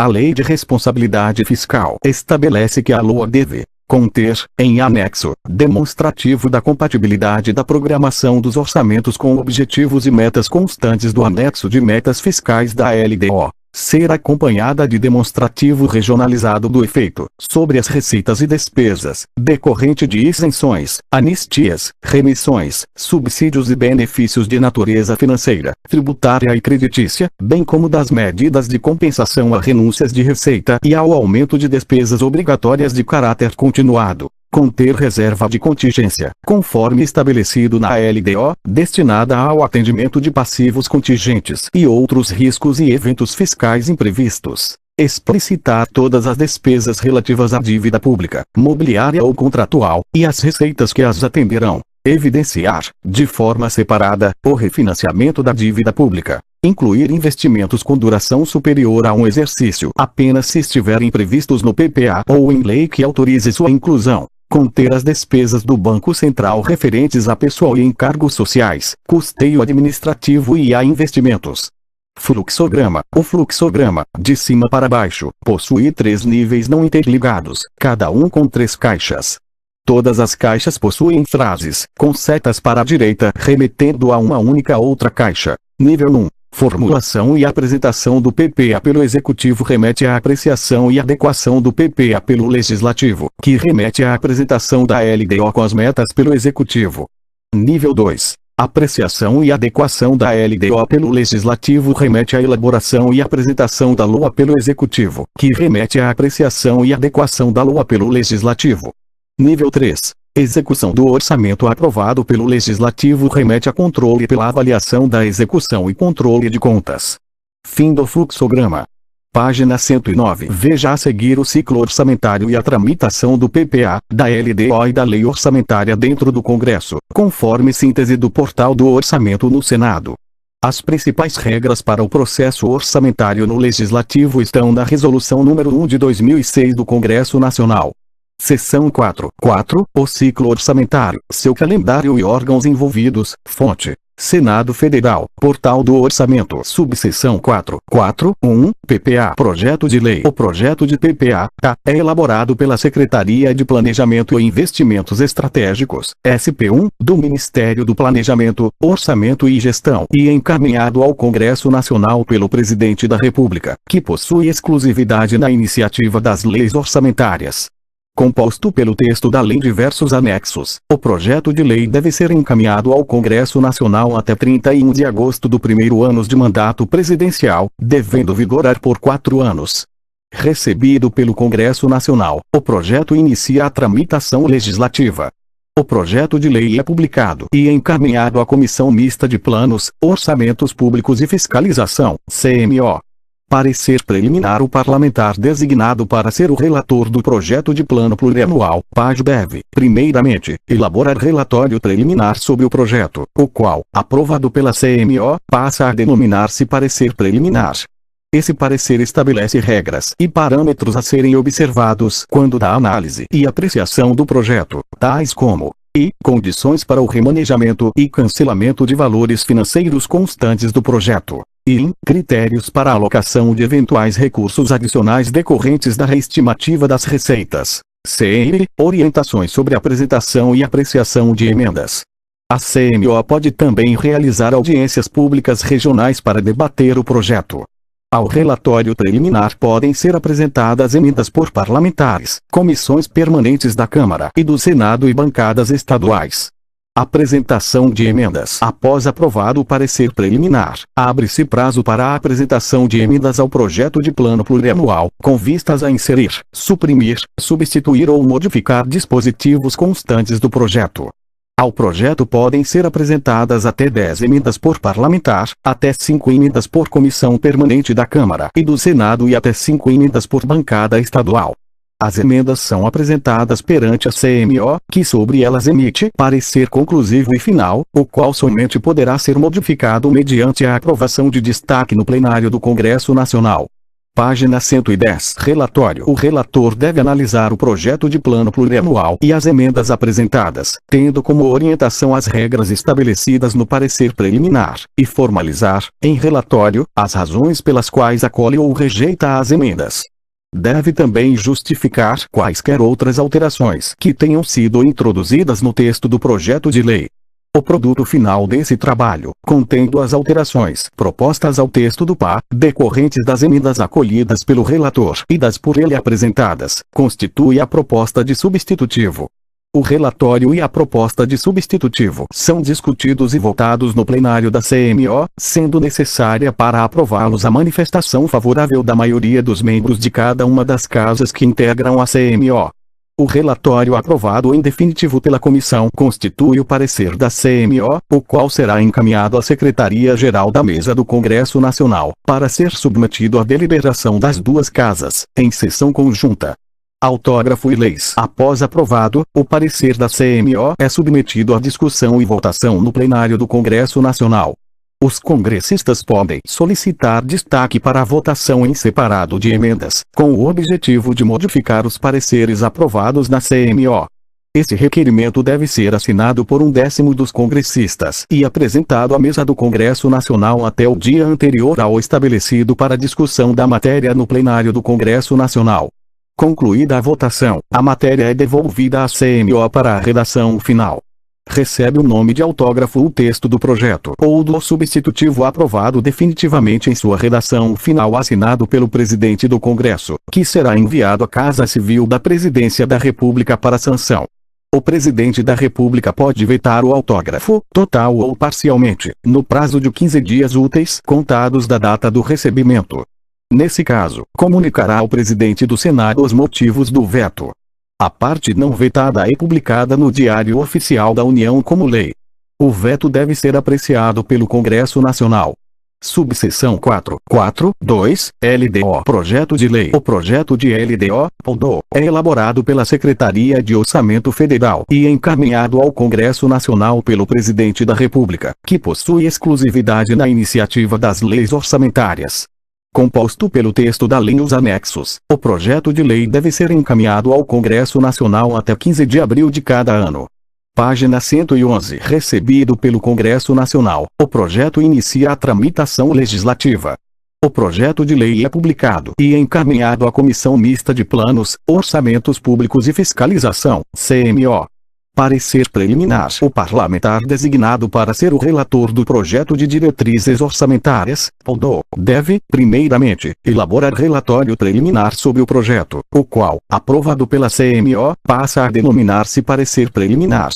A Lei de Responsabilidade Fiscal estabelece que a LOA deve Conter, em anexo, demonstrativo da compatibilidade da programação dos orçamentos com objetivos e metas constantes do anexo de metas fiscais da LDO. Ser acompanhada de demonstrativo regionalizado do efeito sobre as receitas e despesas, decorrente de isenções, anistias, remissões, subsídios e benefícios de natureza financeira, tributária e creditícia, bem como das medidas de compensação a renúncias de receita e ao aumento de despesas obrigatórias de caráter continuado. Conter reserva de contingência, conforme estabelecido na LDO, destinada ao atendimento de passivos contingentes e outros riscos e eventos fiscais imprevistos. Explicitar todas as despesas relativas à dívida pública, mobiliária ou contratual, e as receitas que as atenderão. Evidenciar, de forma separada, o refinanciamento da dívida pública. Incluir investimentos com duração superior a um exercício apenas se estiverem previstos no PPA ou em lei que autorize sua inclusão. Conter as despesas do Banco Central referentes a pessoal e encargos sociais, custeio administrativo e a investimentos. Fluxograma. O fluxograma, de cima para baixo, possui 3 níveis não interligados, cada um com 3 caixas. Todas as caixas possuem frases, com setas para a direita remetendo a uma única outra caixa. Nível 1. Formulação e apresentação do PPA pelo Executivo remete à apreciação e adequação do PPA pelo Legislativo, que remete à apresentação da LDO com as metas pelo Executivo. Nível 2. Apreciação e adequação da LDO pelo Legislativo remete à elaboração e apresentação da LOA pelo Executivo, que remete à apreciação e adequação da LOA pelo Legislativo. Nível 3. Execução do orçamento aprovado pelo Legislativo remete a controle pela avaliação da execução e controle de contas. Fim do fluxograma. Página 109. Veja a seguir o ciclo orçamentário e a tramitação do PPA, da LDO e da Lei Orçamentária dentro do Congresso, conforme síntese do portal do Orçamento no Senado. As principais regras para o processo orçamentário no Legislativo estão na Resolução nº 1 de 2006 do Congresso Nacional. Seção 4. O ciclo orçamentário, seu calendário e órgãos envolvidos. Fonte: Senado Federal. Portal do Orçamento. Subseção 4.1. PPA. Projeto de lei. O projeto de PPA é elaborado pela Secretaria de Planejamento e Investimentos Estratégicos, SP1, do Ministério do Planejamento, Orçamento e Gestão, e encaminhado ao Congresso Nacional pelo Presidente da República, que possui exclusividade na iniciativa das leis orçamentárias. Composto pelo texto da lei e diversos anexos, o projeto de lei deve ser encaminhado ao Congresso Nacional até 31 de agosto do primeiro ano de mandato presidencial, devendo vigorar por 4 anos. Recebido pelo Congresso Nacional, o projeto inicia a tramitação legislativa. O projeto de lei é publicado e encaminhado à Comissão Mista de Planos, Orçamentos Públicos e Fiscalização, CMO. Parecer preliminar. O parlamentar designado para ser o relator do projeto de plano plurianual, PAJ, deve, primeiramente, elaborar relatório preliminar sobre o projeto, o qual, aprovado pela CMO, passa a denominar-se parecer preliminar. Esse parecer estabelece regras e parâmetros a serem observados quando da análise e apreciação do projeto, tais como condições para o remanejamento e cancelamento de valores financeiros constantes do projeto. Critérios para a alocação de eventuais recursos adicionais decorrentes da reestimativa das receitas. Orientações sobre apresentação e apreciação de emendas. A CMO pode também realizar audiências públicas regionais para debater o projeto. Ao relatório preliminar podem ser apresentadas emendas por parlamentares, comissões permanentes da Câmara e do Senado e bancadas estaduais. Apresentação de emendas. Após aprovado o parecer preliminar, abre-se prazo para a apresentação de emendas ao projeto de plano plurianual, com vistas a inserir, suprimir, substituir ou modificar dispositivos constantes do projeto. Ao projeto podem ser apresentadas até 10 emendas por parlamentar, até 5 emendas por comissão permanente da Câmara e do Senado e até 5 emendas por bancada estadual. As emendas são apresentadas perante a CMO, que sobre elas emite parecer conclusivo e final, o qual somente poderá ser modificado mediante a aprovação de destaque no plenário do Congresso Nacional. Página 110. Relatório. O relator deve analisar o projeto de plano plurianual e as emendas apresentadas, tendo como orientação as regras estabelecidas no parecer preliminar, e formalizar, em relatório, as razões pelas quais acolhe ou rejeita as emendas. Deve também justificar quaisquer outras alterações que tenham sido introduzidas no texto do projeto de lei. O produto final desse trabalho, contendo as alterações propostas ao texto do PA, decorrentes das emendas acolhidas pelo relator e das por ele apresentadas, constitui a proposta de substitutivo. O relatório e a proposta de substitutivo são discutidos e votados no plenário da CMO, sendo necessária para aprová-los a manifestação favorável da maioria dos membros de cada uma das casas que integram a CMO. O relatório aprovado em definitivo pela comissão constitui o parecer da CMO, o qual será encaminhado à Secretaria-Geral da Mesa do Congresso Nacional, para ser submetido à deliberação das duas casas, em sessão conjunta. Autógrafo e leis. Após aprovado, o parecer da CMO é submetido à discussão e votação no plenário do Congresso Nacional. Os congressistas podem solicitar destaque para a votação em separado de emendas, com o objetivo de modificar os pareceres aprovados na CMO. Esse requerimento deve ser assinado por 1/10 dos congressistas e apresentado à mesa do Congresso Nacional até o dia anterior ao estabelecido para discussão da matéria no plenário do Congresso Nacional. Concluída a votação, a matéria é devolvida à CMO para a redação final. Recebe o nome de autógrafo o texto do projeto ou do substitutivo aprovado definitivamente em sua redação final assinado pelo presidente do Congresso, que será enviado à Casa Civil da Presidência da República para sanção. O presidente da República pode vetar o autógrafo, total ou parcialmente, no prazo de 15 dias úteis contados da data do recebimento. Nesse caso, comunicará ao presidente do Senado os motivos do veto. A parte não vetada é publicada no Diário Oficial da União como lei. O veto deve ser apreciado pelo Congresso Nacional. Subseção 4.4.2, LDO. Projeto de lei. O projeto de LDO, PODO, é elaborado pela Secretaria de Orçamento Federal e encaminhado ao Congresso Nacional pelo Presidente da República, que possui exclusividade na iniciativa das leis orçamentárias. Composto pelo texto da lei e os anexos, o projeto de lei deve ser encaminhado ao Congresso Nacional até 15 de abril de cada ano. Página 111. Recebido pelo Congresso Nacional, o projeto inicia a tramitação legislativa. O projeto de lei é publicado e encaminhado à Comissão Mista de Planos, Orçamentos Públicos e Fiscalização, CMO. Parecer preliminar. O parlamentar designado para ser o relator do projeto de diretrizes orçamentárias, PODO, deve, primeiramente, elaborar relatório preliminar sobre o projeto, o qual, aprovado pela CMO, passa a denominar-se parecer preliminar.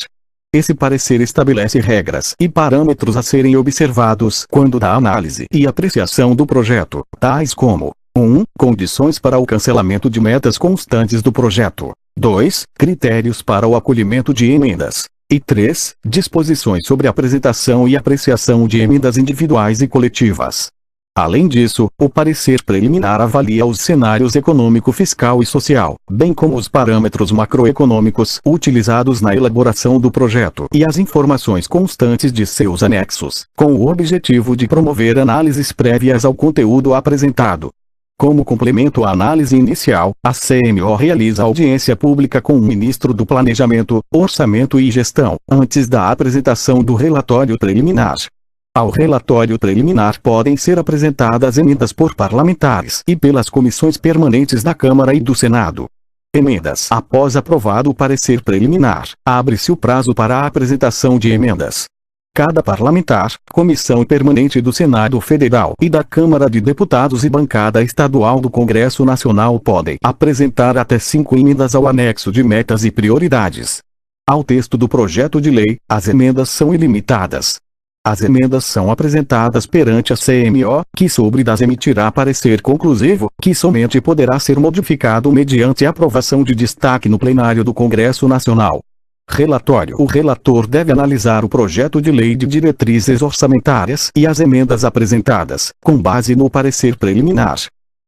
Esse parecer estabelece regras e parâmetros a serem observados quando da análise e apreciação do projeto, tais como 1. Condições para o cancelamento de metas constantes do projeto. 2. Critérios para o acolhimento de emendas. E 3. Disposições sobre apresentação e apreciação de emendas individuais e coletivas. Além disso, o parecer preliminar avalia os cenários econômico, fiscal e social, bem como os parâmetros macroeconômicos utilizados na elaboração do projeto e as informações constantes de seus anexos, com o objetivo de promover análises prévias ao conteúdo apresentado. Como complemento à análise inicial, a CMO realiza audiência pública com o ministro do Planejamento, Orçamento e Gestão, antes da apresentação do relatório preliminar. Ao relatório preliminar podem ser apresentadas emendas por parlamentares e pelas comissões permanentes da Câmara e do Senado. Emendas. Após aprovado o parecer preliminar, abre-se o prazo para a apresentação de emendas. Cada parlamentar, comissão permanente do Senado Federal e da Câmara de Deputados e bancada estadual do Congresso Nacional podem apresentar até 5 emendas ao anexo de metas e prioridades. Ao texto do projeto de lei, as emendas são ilimitadas. As emendas são apresentadas perante a CMO, que sobre das emitirá parecer conclusivo, que somente poderá ser modificado mediante aprovação de destaque no plenário do Congresso Nacional. Relatório. O relator deve analisar o projeto de lei de diretrizes orçamentárias e as emendas apresentadas, com base no parecer preliminar.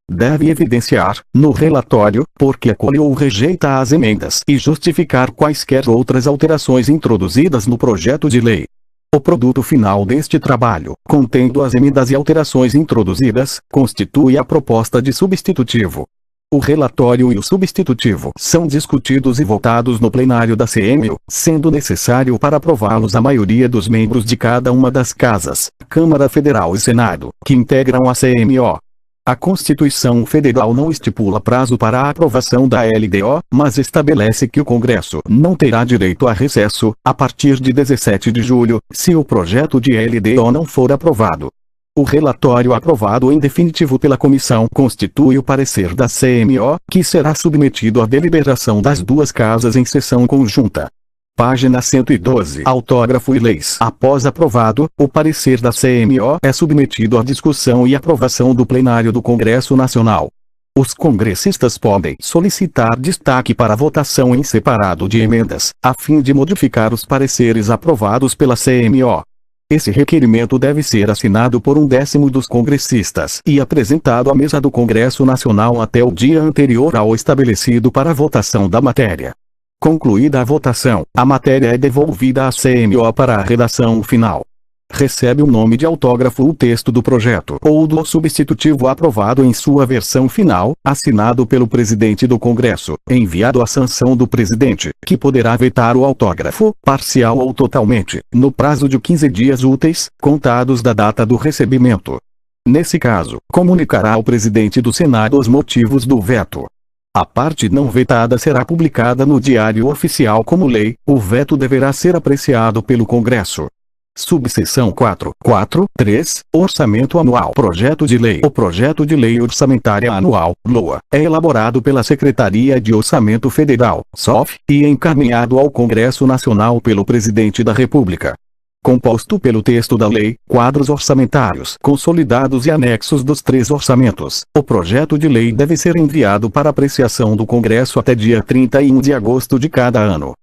Deve evidenciar, no relatório, por que acolhe ou rejeita as emendas e justificar quaisquer outras alterações introduzidas no projeto de lei. O produto final deste trabalho, contendo as emendas e alterações introduzidas, constitui a proposta de substitutivo. O relatório e o substitutivo são discutidos e votados no plenário da CMO, sendo necessário para aprová-los a maioria dos membros de cada uma das casas, Câmara Federal e Senado, que integram a CMO. A Constituição Federal não estipula prazo para a aprovação da LDO, mas estabelece que o Congresso não terá direito a recesso, a partir de 17 de julho, se o projeto de LDO não for aprovado. O relatório aprovado em definitivo pela comissão constitui o parecer da CMO, que será submetido à deliberação das duas casas em sessão conjunta. Página 112. Autógrafo e leis. Após aprovado, o parecer da CMO é submetido à discussão e aprovação do plenário do Congresso Nacional. Os congressistas podem solicitar destaque para votação em separado de emendas, a fim de modificar os pareceres aprovados pela CMO. Esse requerimento deve ser assinado por 1/10 dos congressistas e apresentado à mesa do Congresso Nacional até o dia anterior ao estabelecido para a votação da matéria. Concluída a votação, a matéria é devolvida à CMO para a redação final. Recebe o nome de autógrafo o texto do projeto ou do substitutivo aprovado em sua versão final, assinado pelo presidente do Congresso, enviado à sanção do presidente, que poderá vetar o autógrafo, parcial ou totalmente, no prazo de 15 dias úteis, contados da data do recebimento. Nesse caso, comunicará ao presidente do Senado os motivos do veto. A parte não vetada será publicada no Diário Oficial como lei. O veto deverá ser apreciado pelo Congresso. Subseção 4.4.3 Orçamento Anual. Projeto de Lei. O Projeto de Lei Orçamentária Anual, LOA, é elaborado pela Secretaria de Orçamento Federal, SOF, e encaminhado ao Congresso Nacional pelo Presidente da República. Composto pelo texto da lei, quadros orçamentários consolidados e anexos dos 3 orçamentos, o projeto de lei deve ser enviado para apreciação do Congresso até dia 31 de agosto de cada ano.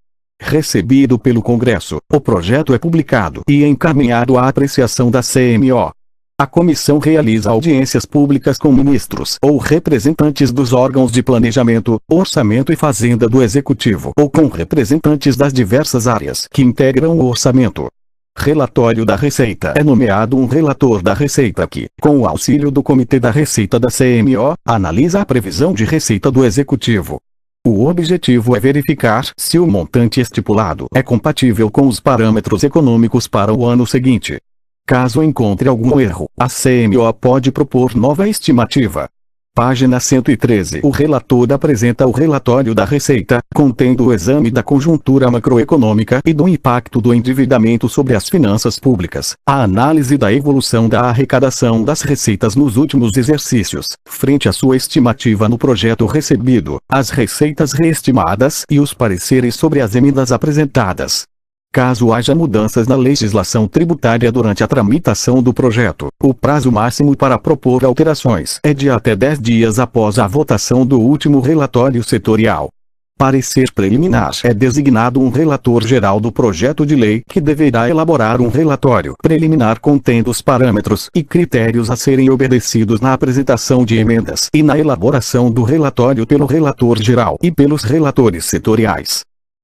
Recebido pelo Congresso, o projeto é publicado e encaminhado à apreciação da CMO. A comissão realiza audiências públicas com ministros ou representantes dos órgãos de planejamento, orçamento e fazenda do Executivo ou com representantes das diversas áreas que integram o orçamento. Relatório da Receita. É nomeado um relator da Receita que, com o auxílio do Comitê da Receita da CMO, analisa a previsão de receita do Executivo. O objetivo é verificar se o montante estipulado é compatível com os parâmetros econômicos para o ano seguinte. Caso encontre algum erro, a CMO pode propor nova estimativa. Página 113. O relator apresenta o relatório da Receita, contendo o exame da conjuntura macroeconômica e do impacto do endividamento sobre as finanças públicas, a análise da evolução da arrecadação das receitas nos últimos exercícios, frente à sua estimativa no projeto recebido, as receitas reestimadas e os pareceres sobre as emendas apresentadas. Caso haja mudanças na legislação tributária durante a tramitação do projeto, o prazo máximo para propor alterações é de até 10 dias após a votação do último relatório setorial. Parecer preliminar. É designado um relator geral do projeto de lei que deverá elaborar um relatório preliminar contendo os parâmetros e critérios a serem obedecidos na apresentação de emendas e na elaboração do relatório pelo relator geral e pelos relatores setoriais.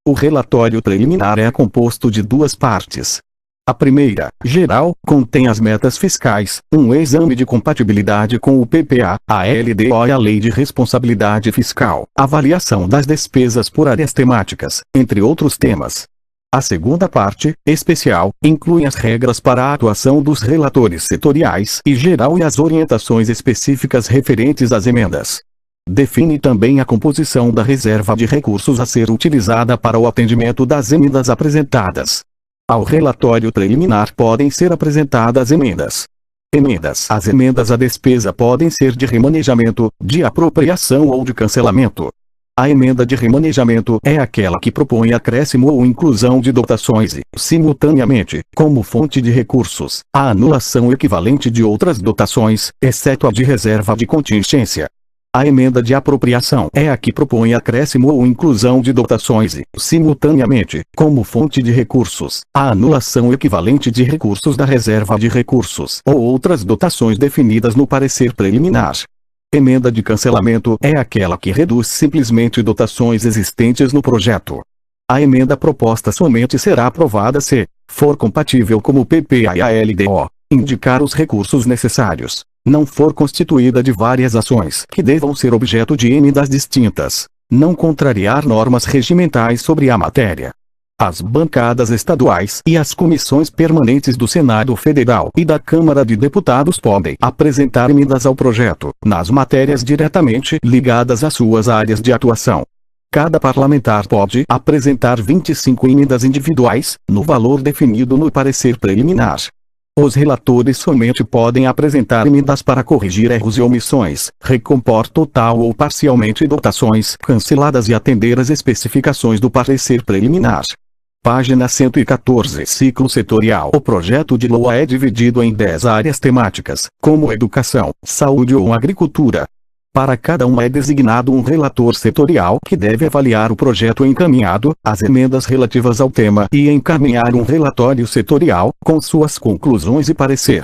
O relatório preliminar é composto de 2 partes. A primeira, geral, contém as metas fiscais, um exame de compatibilidade com o PPA, a LDO e a Lei de Responsabilidade Fiscal, avaliação das despesas por áreas temáticas, entre outros temas. A segunda parte, especial, inclui as regras para a atuação dos relatores setoriais e geral e as orientações específicas referentes às emendas. Define também a composição da reserva de recursos a ser utilizada para o atendimento das emendas apresentadas. Ao relatório preliminar podem ser apresentadas emendas. As emendas à despesa podem ser de remanejamento, de apropriação ou de cancelamento. A emenda de remanejamento é aquela que propõe acréscimo ou inclusão de dotações e, simultaneamente, como fonte de recursos, a anulação equivalente de outras dotações, exceto a de reserva de contingência. A emenda de apropriação é a que propõe acréscimo ou inclusão de dotações e, simultaneamente, como fonte de recursos, a anulação equivalente de recursos da reserva de recursos ou outras dotações definidas no parecer preliminar. Emenda de cancelamento é aquela que reduz simplesmente dotações existentes no projeto. A emenda proposta somente será aprovada se for compatível com o PPA e a LDO, indicar os recursos necessários, não for constituída de várias ações que devam ser objeto de emendas distintas, não contrariar normas regimentais sobre a matéria. As bancadas estaduais e as comissões permanentes do Senado Federal e da Câmara de Deputados podem apresentar emendas ao projeto, nas matérias diretamente ligadas às suas áreas de atuação. Cada parlamentar pode apresentar 25 emendas individuais, no valor definido no parecer preliminar. Os relatores somente podem apresentar emendas para corrigir erros e omissões, recompor total ou parcialmente dotações canceladas e atender às especificações do parecer preliminar. Página 114. Ciclo setorial. O projeto de lei é dividido em 10 áreas temáticas, como educação, saúde ou agricultura. Para cada uma é designado um relator setorial que deve avaliar o projeto encaminhado, as emendas relativas ao tema e encaminhar um relatório setorial, com suas conclusões e parecer.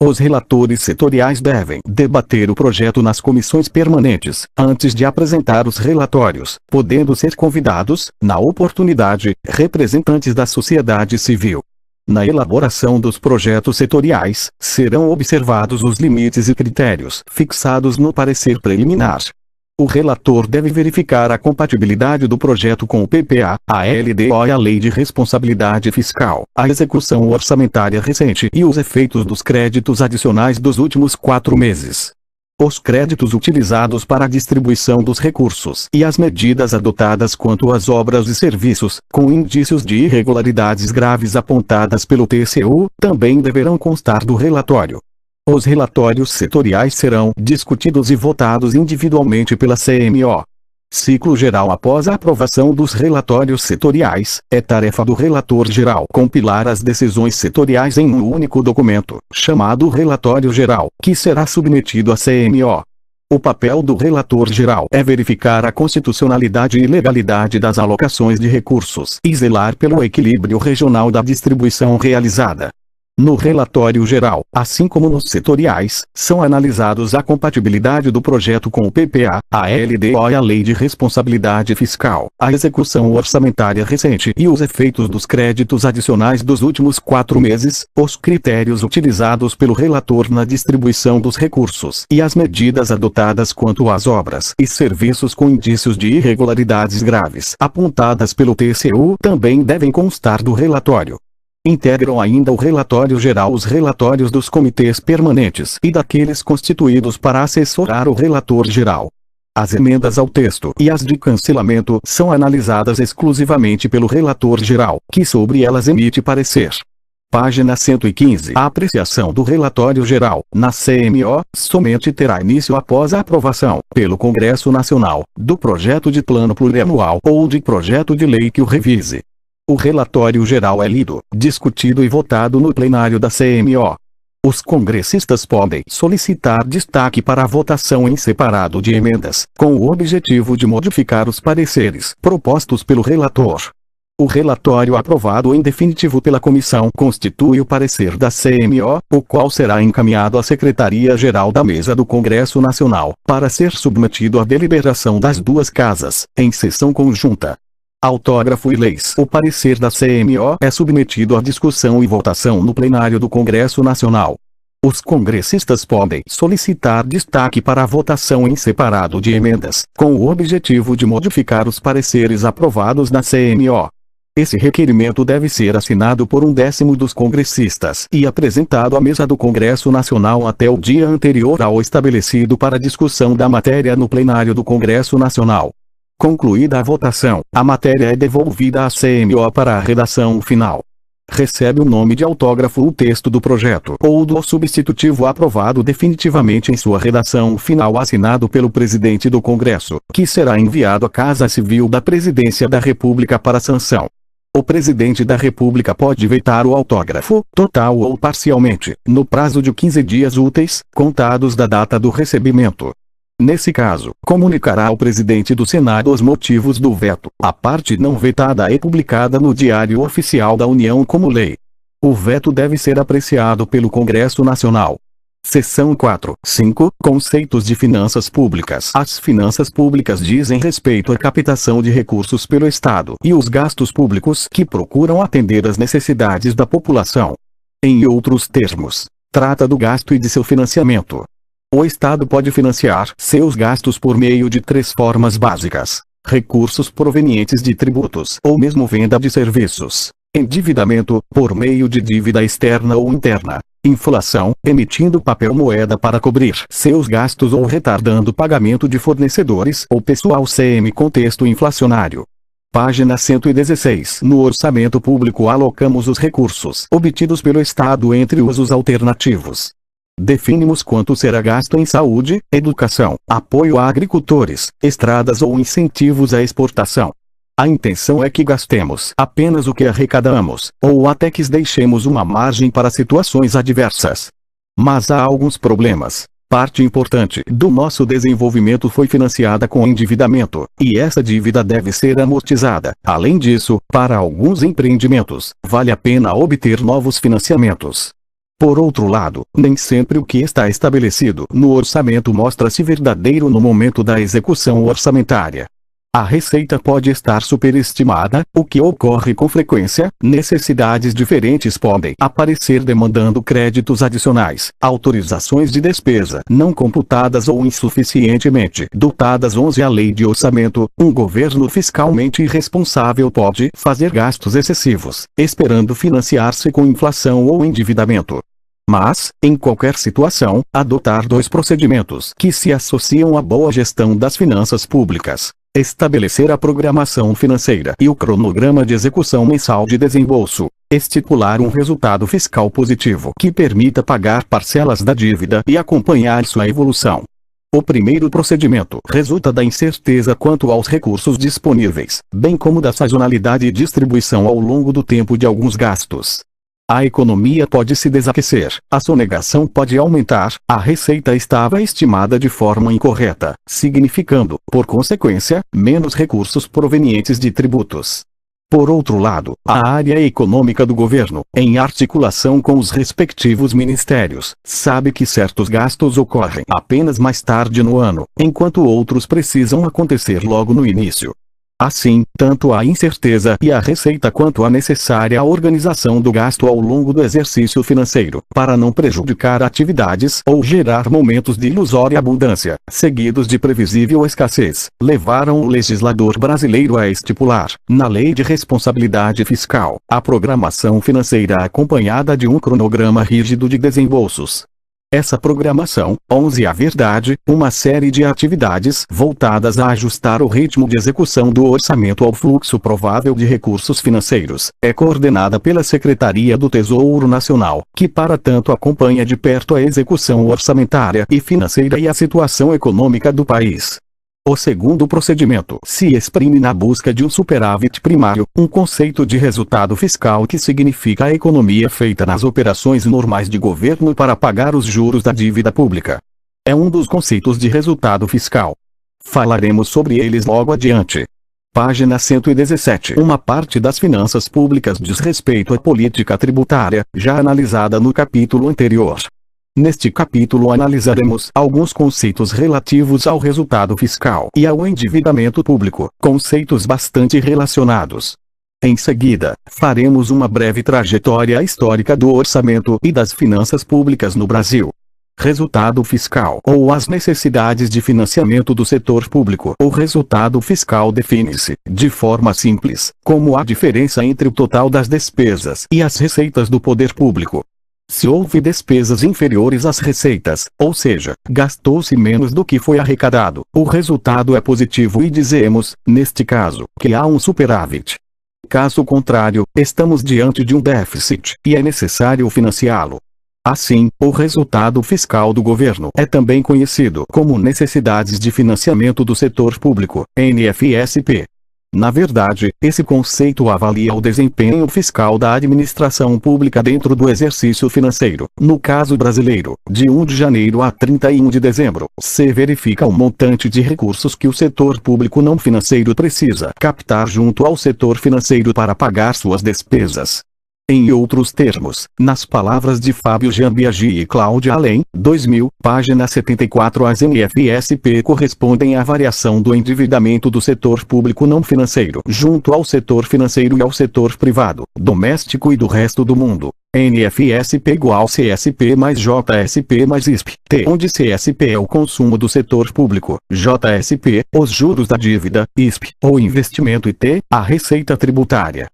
Os relatores setoriais devem debater o projeto nas comissões permanentes, antes de apresentar os relatórios, podendo ser convidados, na oportunidade, representantes da sociedade civil. Na elaboração dos projetos setoriais, serão observados os limites e critérios fixados no parecer preliminar. O relator deve verificar a compatibilidade do projeto com o PPA, a LDO e a Lei de Responsabilidade Fiscal, a execução orçamentária recente e os efeitos dos créditos adicionais dos últimos 4 meses. Os créditos utilizados para a distribuição dos recursos e as medidas adotadas quanto às obras e serviços, com indícios de irregularidades graves apontadas pelo TCU, também deverão constar do relatório. Os relatórios setoriais serão discutidos e votados individualmente pela CMO. Ciclo geral. Após a aprovação dos relatórios setoriais, é tarefa do relator geral compilar as decisões setoriais em um único documento, chamado relatório geral, que será submetido à CMO. O papel do relator geral é verificar a constitucionalidade e legalidade das alocações de recursos e zelar pelo equilíbrio regional da distribuição realizada. No relatório geral, assim como nos setoriais, são analisados a compatibilidade do projeto com o PPA, a LDO e a Lei de Responsabilidade Fiscal, a execução orçamentária recente e os efeitos dos créditos adicionais dos últimos 4 meses, os critérios utilizados pelo relator na distribuição dos recursos e as medidas adotadas quanto às obras e serviços com indícios de irregularidades graves apontadas pelo TCU também devem constar do relatório. Integram ainda o relatório geral os relatórios dos comitês permanentes e daqueles constituídos para assessorar o relator geral. As emendas ao texto e as de cancelamento são analisadas exclusivamente pelo relator geral, que sobre elas emite parecer. Página 115. A apreciação do relatório geral, na CMO, somente terá início após a aprovação, pelo Congresso Nacional, do projeto de plano plurianual ou de projeto de lei que o revise. O relatório geral é lido, discutido e votado no plenário da CMO. Os congressistas podem solicitar destaque para a votação em separado de emendas, com o objetivo de modificar os pareceres propostos pelo relator. O relatório aprovado em definitivo pela comissão constitui o parecer da CMO, o qual será encaminhado à Secretaria-Geral da Mesa do Congresso Nacional, para ser submetido à deliberação das duas casas, em sessão conjunta. Autógrafo e leis. O parecer da CMO é submetido à discussão e votação no plenário do Congresso Nacional. Os congressistas podem solicitar destaque para a votação em separado de emendas, com o objetivo de modificar os pareceres aprovados na CMO. Esse requerimento deve ser assinado por 1/10 dos congressistas e apresentado à mesa do Congresso Nacional até o dia anterior ao estabelecido para discussão da matéria no plenário do Congresso Nacional. Concluída a votação, a matéria é devolvida à CMO para a redação final. Recebe o nome de autógrafo o texto do projeto ou do substitutivo aprovado definitivamente em sua redação final assinado pelo presidente do Congresso, que será enviado à Casa Civil da Presidência da República para sanção. O presidente da República pode vetar o autógrafo, total ou parcialmente, no prazo de 15 dias úteis, contados da data do recebimento. Nesse caso, comunicará ao presidente do Senado os motivos do veto. A parte não vetada é publicada no Diário Oficial da União como lei. O veto deve ser apreciado pelo Congresso Nacional. Seção 4.5. Conceitos de finanças públicas. As finanças públicas dizem respeito à captação de recursos pelo Estado e os gastos públicos que procuram atender às necessidades da população. Em outros termos, trata do gasto e de seu financiamento. O Estado pode financiar seus gastos por meio de 3 formas básicas. recursos provenientes de tributos ou mesmo venda de serviços, endividamento, por meio de dívida externa ou interna, inflação, emitindo papel moeda para cobrir seus gastos ou retardando o pagamento de fornecedores ou pessoal contexto inflacionário. Página 116. No orçamento público alocamos os recursos obtidos pelo Estado entre usos alternativos. Definimos quanto será gasto em saúde, educação, apoio a agricultores, estradas ou incentivos à exportação. A intenção é que gastemos apenas o que arrecadamos, ou até que deixemos uma margem para situações adversas. Mas há alguns problemas. Parte importante do nosso desenvolvimento foi financiada com endividamento, e essa dívida deve ser amortizada. Além disso, para alguns empreendimentos, vale a pena obter novos financiamentos. Por outro lado, nem sempre o que está estabelecido no orçamento mostra-se verdadeiro no momento da execução orçamentária. A receita pode estar superestimada, o que ocorre com frequência. Necessidades diferentes podem aparecer demandando créditos adicionais, autorizações de despesa não computadas ou insuficientemente dotadas. 11. A lei de orçamento. Um governo fiscalmente irresponsável pode fazer gastos excessivos, esperando financiar-se com inflação ou endividamento. Mas, em qualquer situação, adotar dois procedimentos que se associam à boa gestão das finanças públicas: estabelecer a programação financeira e o cronograma de execução mensal de desembolso, estipular um resultado fiscal positivo que permita pagar parcelas da dívida e acompanhar sua evolução. O primeiro procedimento resulta da incerteza quanto aos recursos disponíveis, bem como da sazonalidade e distribuição ao longo do tempo de alguns gastos. A economia pode se desaquecer, a sonegação pode aumentar, a receita estava estimada de forma incorreta, significando, por consequência, menos recursos provenientes de tributos. Por outro lado, a área econômica do governo, em articulação com os respectivos ministérios, sabe que certos gastos ocorrem apenas mais tarde no ano, enquanto outros precisam acontecer logo no início. Assim, tanto a incerteza e a receita quanto a necessária organização do gasto ao longo do exercício financeiro, para não prejudicar atividades ou gerar momentos de ilusória abundância, seguidos de previsível escassez, levaram o legislador brasileiro a estipular, na Lei de Responsabilidade Fiscal, a programação financeira acompanhada de um cronograma rígido de desembolsos. Essa programação, 11. A verdade, uma série de atividades voltadas a ajustar o ritmo de execução do orçamento ao fluxo provável de recursos financeiros, é coordenada pela Secretaria do Tesouro Nacional, que para tanto acompanha de perto a execução orçamentária e financeira e a situação econômica do país. O segundo procedimento se exprime na busca de um superávit primário, um conceito de resultado fiscal que significa a economia feita nas operações normais de governo para pagar os juros da dívida pública. É um dos conceitos de resultado fiscal. Falaremos sobre eles logo adiante. Página 117. Uma parte das finanças públicas diz respeito à política tributária, já analisada no capítulo anterior. Neste capítulo analisaremos alguns conceitos relativos ao resultado fiscal e ao endividamento público, conceitos bastante relacionados. Em seguida, faremos uma breve trajetória histórica do orçamento e das finanças públicas no Brasil. Resultado fiscal ou as necessidades de financiamento do setor público. O resultado fiscal define-se, de forma simples, como a diferença entre o total das despesas e as receitas do poder público. Se houve despesas inferiores às receitas, ou seja, gastou-se menos do que foi arrecadado, o resultado é positivo e dizemos, neste caso, que há um superávit. Caso contrário, estamos diante de um déficit, e é necessário financiá-lo. Assim, o resultado fiscal do governo é também conhecido como necessidades de financiamento do setor público, NFSP. Na verdade, esse conceito avalia o desempenho fiscal da administração pública dentro do exercício financeiro. No caso brasileiro, de 1 de janeiro a 31 de dezembro, se verifica o montante de recursos que o setor público não financeiro precisa captar junto ao setor financeiro para pagar suas despesas. Em outros termos, nas palavras de Fábio Jambiagi e Cláudia Além, 2000, página 74, as NFSP correspondem à variação do endividamento do setor público não financeiro junto ao setor financeiro e ao setor privado, doméstico e do resto do mundo. NFSP igual CSP mais JSP mais ISP, T, onde CSP é o consumo do setor público, JSP, os juros da dívida, ISP, o investimento e T, a receita tributária.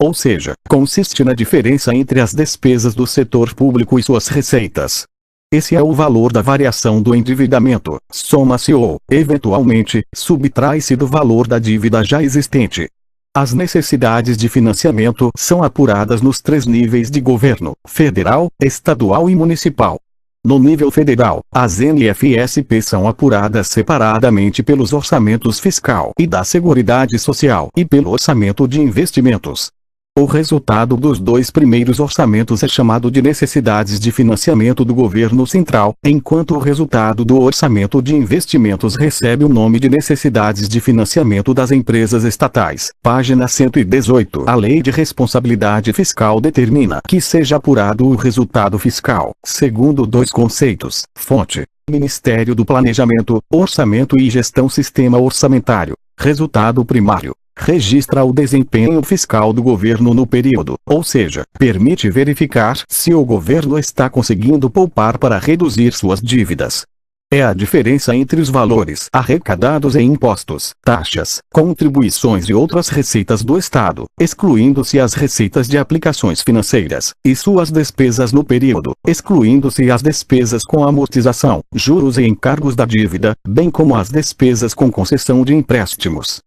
Ou seja, consiste na diferença entre as despesas do setor público e suas receitas. Esse é o valor da variação do endividamento, soma-se ou, eventualmente, subtrai-se do valor da dívida já existente. As necessidades de financiamento são apuradas nos 3 níveis de governo: federal, estadual e municipal. No nível federal, as NFSP são apuradas separadamente pelos orçamentos fiscal e da Seguridade Social e pelo orçamento de investimentos. O resultado dos 2 primeiros orçamentos é chamado de necessidades de financiamento do governo central, enquanto o resultado do orçamento de investimentos recebe o nome de necessidades de financiamento das empresas estatais. Página 118. A Lei de Responsabilidade Fiscal determina que seja apurado o resultado fiscal, segundo 2 conceitos. Fonte: Ministério do Planejamento, Orçamento e Gestão. Sistema orçamentário. Resultado primário: registra o desempenho fiscal do governo no período, ou seja, permite verificar se o governo está conseguindo poupar para reduzir suas dívidas. É a diferença entre os valores arrecadados em impostos, taxas, contribuições e outras receitas do Estado, excluindo-se as receitas de aplicações financeiras, e suas despesas no período, excluindo-se as despesas com amortização, juros e encargos da dívida, bem como as despesas com concessão de empréstimos.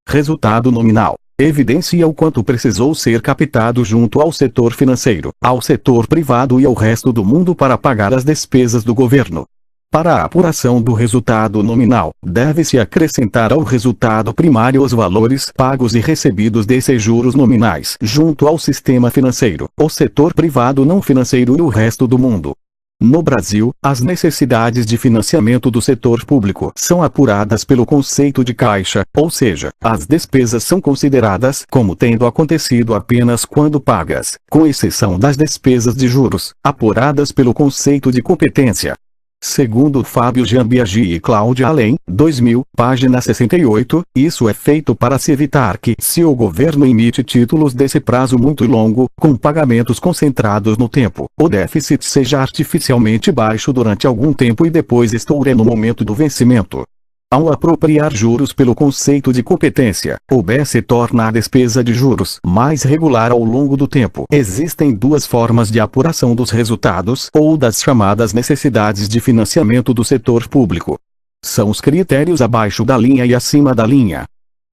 Resultado nominal: evidencia o quanto precisou ser captado junto ao setor financeiro, ao setor privado e ao resto do mundo para pagar as despesas do governo. Para a apuração do resultado nominal, deve-se acrescentar ao resultado primário os valores pagos e recebidos desses juros nominais junto ao sistema financeiro, o setor privado não financeiro e o resto do mundo. No Brasil, as necessidades de financiamento do setor público são apuradas pelo conceito de caixa, ou seja, as despesas são consideradas como tendo acontecido apenas quando pagas, com exceção das despesas de juros, apuradas pelo conceito de competência. Segundo Fábio Jambiagi e Cláudia Além, 2000, página 68, isso é feito para se evitar que, se o governo emite títulos desse prazo muito longo, com pagamentos concentrados no tempo, o déficit seja artificialmente baixo durante algum tempo e depois estoure no momento do vencimento. Ao apropriar juros pelo conceito de competência, o BS torna a despesa de juros mais regular ao longo do tempo. Existem 2 formas de apuração dos resultados ou das chamadas necessidades de financiamento do setor público. São os critérios abaixo da linha e acima da linha.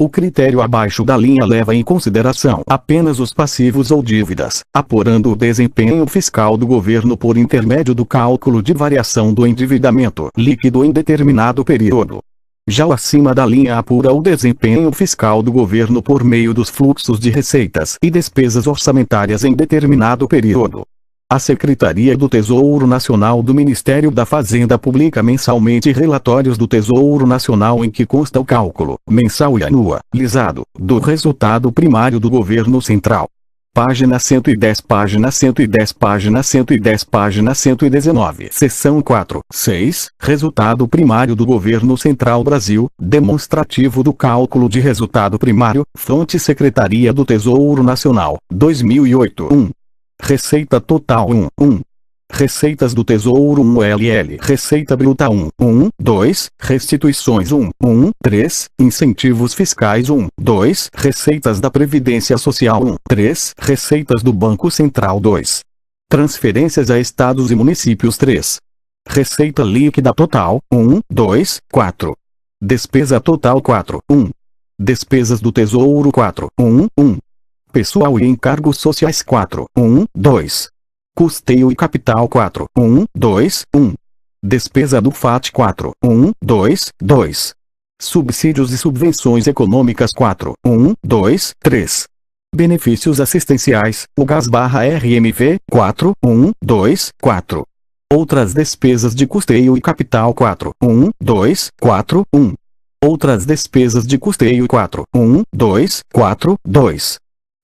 O critério abaixo da linha leva em consideração apenas os passivos ou dívidas, apurando o desempenho fiscal do governo por intermédio do cálculo de variação do endividamento líquido em determinado período. Já o acima da linha apura o desempenho fiscal do governo por meio dos fluxos de receitas e despesas orçamentárias em determinado período. A Secretaria do Tesouro Nacional do Ministério da Fazenda publica mensalmente relatórios do Tesouro Nacional em que consta o cálculo, mensal e anualizado, do resultado primário do governo central. Página 110, página 110, página 110, página 119. Seção 4, 6. Resultado primário do Governo Central Brasil, demonstrativo do cálculo de resultado primário, fonte Secretaria do Tesouro Nacional, 2008. 1. Receita total 1. Receitas do Tesouro 1 Receita bruta 1. 2. Restituições 1. 3. Incentivos fiscais 2. Receitas da Previdência Social 3. Receitas do Banco Central 2. Transferências a estados e municípios 3. Receita líquida total 2. 4. Despesa total 4. Despesas do Tesouro 4. 1. Pessoal e encargos sociais 4. 2. Custeio e capital 4. 2. Despesa do FAT 4. 2. Subsídios e subvenções econômicas 4. 3. Benefícios assistenciais, o gás/RMV 4. 4. Outras despesas de custeio e capital 4. 4. Outras despesas de custeio 4. 2.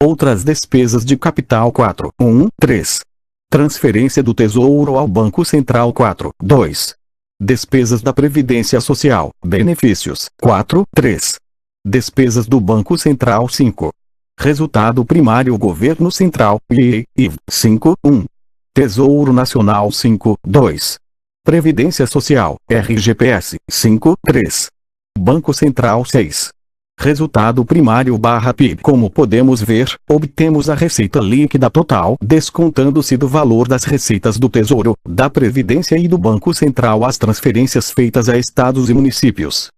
Outras despesas de capital 4. 3. Transferência do Tesouro ao Banco Central 4. 2. Despesas da Previdência Social, benefícios 4. 3. Despesas do Banco Central 5. Resultado primário Governo Central, IV 5.1. Tesouro Nacional 5.2. Previdência Social, RGPS 5.3. Banco Central 6. Resultado primário /PIB. Como podemos ver, obtemos a receita líquida total, descontando-se do valor das receitas do Tesouro, da Previdência e do Banco Central as transferências feitas a estados e municípios.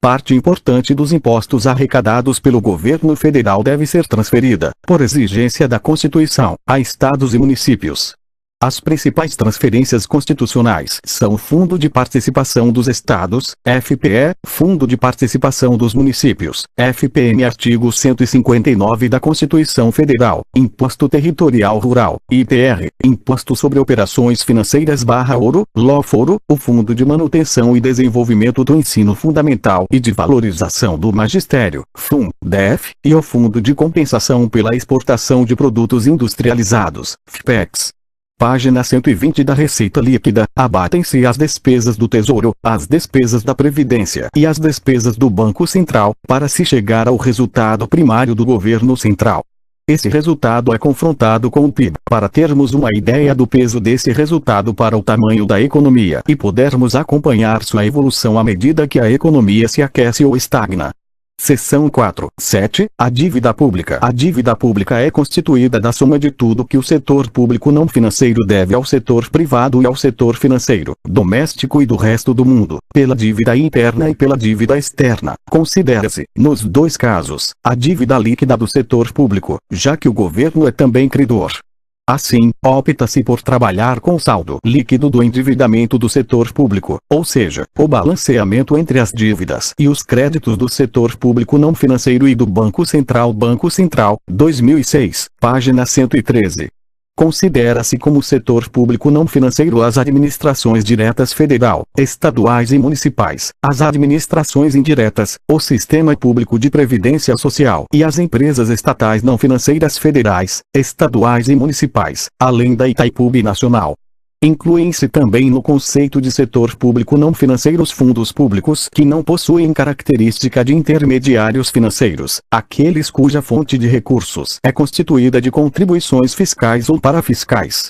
Parte importante dos impostos arrecadados pelo governo federal deve ser transferida, por exigência da Constituição, a estados e municípios. As principais transferências constitucionais são o Fundo de Participação dos Estados, FPE, Fundo de Participação dos Municípios, FPM. Artigo 159 da Constituição Federal, Imposto Territorial Rural, ITR, Imposto sobre Operações Financeiras /Ouro, LOFORO, o Fundo de Manutenção e Desenvolvimento do Ensino Fundamental e de Valorização do Magistério, FUNDEF, e o Fundo de Compensação pela Exportação de Produtos Industrializados, FPEX. Página 120 da Receita Líquida, abatem-se as despesas do Tesouro, as despesas da Previdência e as despesas do Banco Central, para se chegar ao resultado primário do Governo Central. Esse resultado é confrontado com o PIB, para termos uma ideia do peso desse resultado para o tamanho da economia e podermos acompanhar sua evolução à medida que a economia se aquece ou estagna. Seção 4.7. A dívida pública. A dívida pública é constituída da soma de tudo que o setor público não financeiro deve ao setor privado e ao setor financeiro, doméstico e do resto do mundo, pela dívida interna e pela dívida externa. Considera-se, nos dois casos, a dívida líquida do setor público, já que o governo é também credor. Assim, opta-se por trabalhar com o saldo líquido do endividamento do setor público, ou seja, o balanceamento entre as dívidas e os créditos do setor público não financeiro e do Banco Central. Banco Central, 2006, página 113. Considera-se como setor público não financeiro as administrações diretas federal, estaduais e municipais, as administrações indiretas, o sistema público de previdência social e as empresas estatais não financeiras federais, estaduais e municipais, além da Itaipu Nacional. Incluem-se também no conceito de setor público não financeiro os fundos públicos que não possuem característica de intermediários financeiros, aqueles cuja fonte de recursos é constituída de contribuições fiscais ou parafiscais.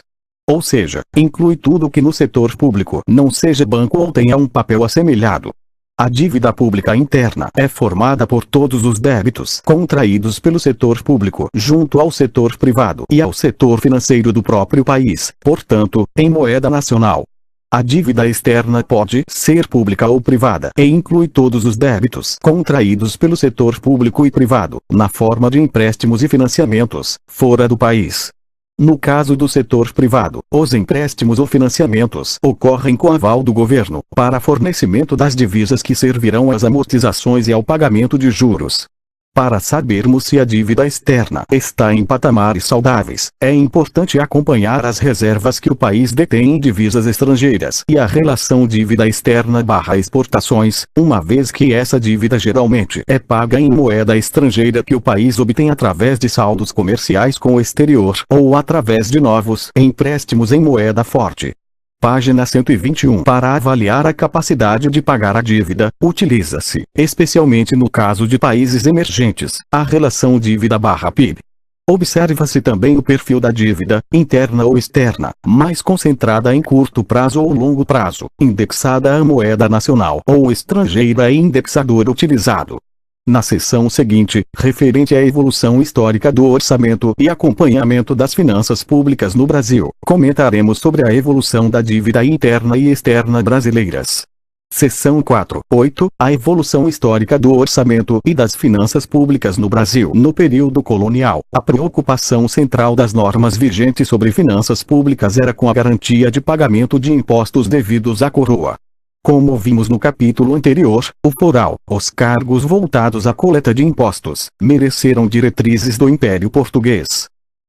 Ou seja, inclui tudo que no setor público não seja banco ou tenha um papel assemelhado. A dívida pública interna é formada por todos os débitos contraídos pelo setor público junto ao setor privado e ao setor financeiro do próprio país, portanto, em moeda nacional. A dívida externa pode ser pública ou privada e inclui todos os débitos contraídos pelo setor público e privado, na forma de empréstimos e financiamentos, fora do país. No caso do setor privado, os empréstimos ou financiamentos ocorrem com aval do governo, para fornecimento das divisas que servirão às amortizações e ao pagamento de juros. Para sabermos se a dívida externa está em patamares saudáveis, é importante acompanhar as reservas que o país detém em divisas estrangeiras e a relação dívida externa/exportações, uma vez que essa dívida geralmente é paga em moeda estrangeira que o país obtém através de saldos comerciais com o exterior ou através de novos empréstimos em moeda forte. Página 121. Para avaliar a capacidade de pagar a dívida, utiliza-se, especialmente no caso de países emergentes, a relação dívida/PIB. Observa-se também o perfil da dívida, interna ou externa, mais concentrada em curto prazo ou longo prazo, indexada à moeda nacional ou estrangeira e indexador utilizado. Na seção seguinte, referente à evolução histórica do orçamento e acompanhamento das finanças públicas no Brasil, comentaremos sobre a evolução da dívida interna e externa brasileiras. Seção 4.8. A evolução histórica do orçamento e das finanças públicas no Brasil no período colonial. A preocupação central das normas vigentes sobre finanças públicas era com a garantia de pagamento de impostos devidos à coroa. Como vimos no capítulo anterior, o foral, os cargos voltados à coleta de impostos, mereceram diretrizes do Império Português.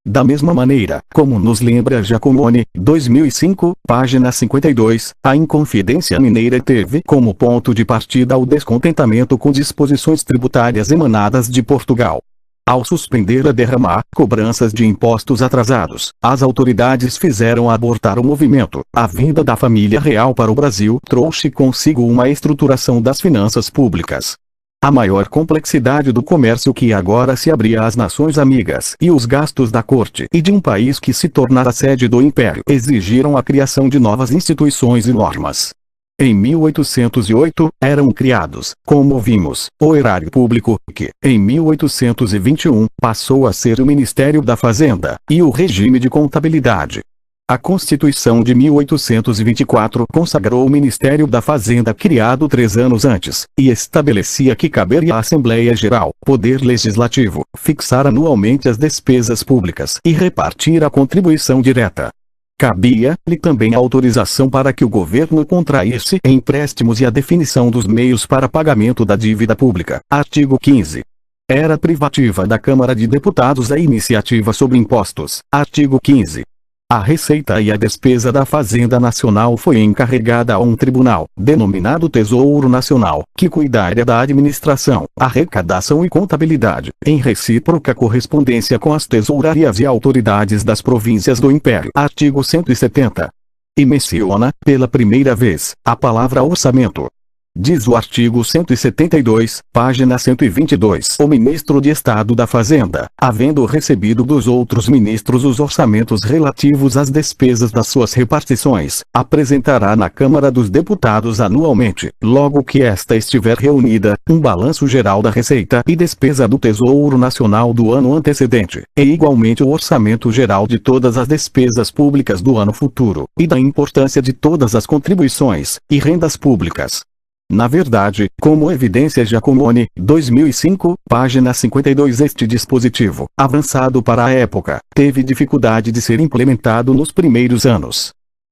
Da mesma maneira, como nos lembra Giacomoni, 2005, página 52, a Inconfidência Mineira teve como ponto de partida o descontentamento com disposições tributárias emanadas de Portugal. Ao suspender a derramar cobranças de impostos atrasados, as autoridades fizeram abortar o movimento. A vinda da família real para o Brasil trouxe consigo uma estruturação das finanças públicas. a maior complexidade do comércio que agora se abria às nações amigas e os gastos da corte e de um país que se tornara sede do império exigiram a criação de novas instituições e normas. Em 1808, eram criados, como vimos, o Erário Público, que, em 1821, passou a ser o Ministério da Fazenda, e o Regime de Contabilidade. A Constituição de 1824 consagrou o Ministério da Fazenda criado 3 anos antes, e estabelecia que caberia à Assembleia Geral, Poder Legislativo, fixar anualmente as despesas públicas e repartir a contribuição direta. Cabia-lhe também a autorização para que o governo contraísse empréstimos e a definição dos meios para pagamento da dívida pública. Artigo 15. Era privativa da Câmara de Deputados a iniciativa sobre impostos. Artigo 15. A receita e a despesa da Fazenda Nacional foi encarregada a um tribunal, denominado Tesouro Nacional, que cuidaria da administração, arrecadação e contabilidade, em recíproca correspondência com as tesourarias e autoridades das províncias do Império. Artigo 170. E menciona, pela primeira vez, a palavra orçamento. Diz o artigo 172, página 122. O ministro de Estado da Fazenda, havendo recebido dos outros ministros os orçamentos relativos às despesas das suas repartições, apresentará na Câmara dos Deputados anualmente, logo que esta estiver reunida, um balanço geral da receita e despesa do Tesouro Nacional do ano antecedente, e igualmente o orçamento geral de todas as despesas públicas do ano futuro, e da importância de todas as contribuições e rendas públicas. Na verdade, como evidência Giacomoni, 2005, página 52. Este dispositivo, avançado para a época, teve dificuldade de ser implementado nos primeiros anos.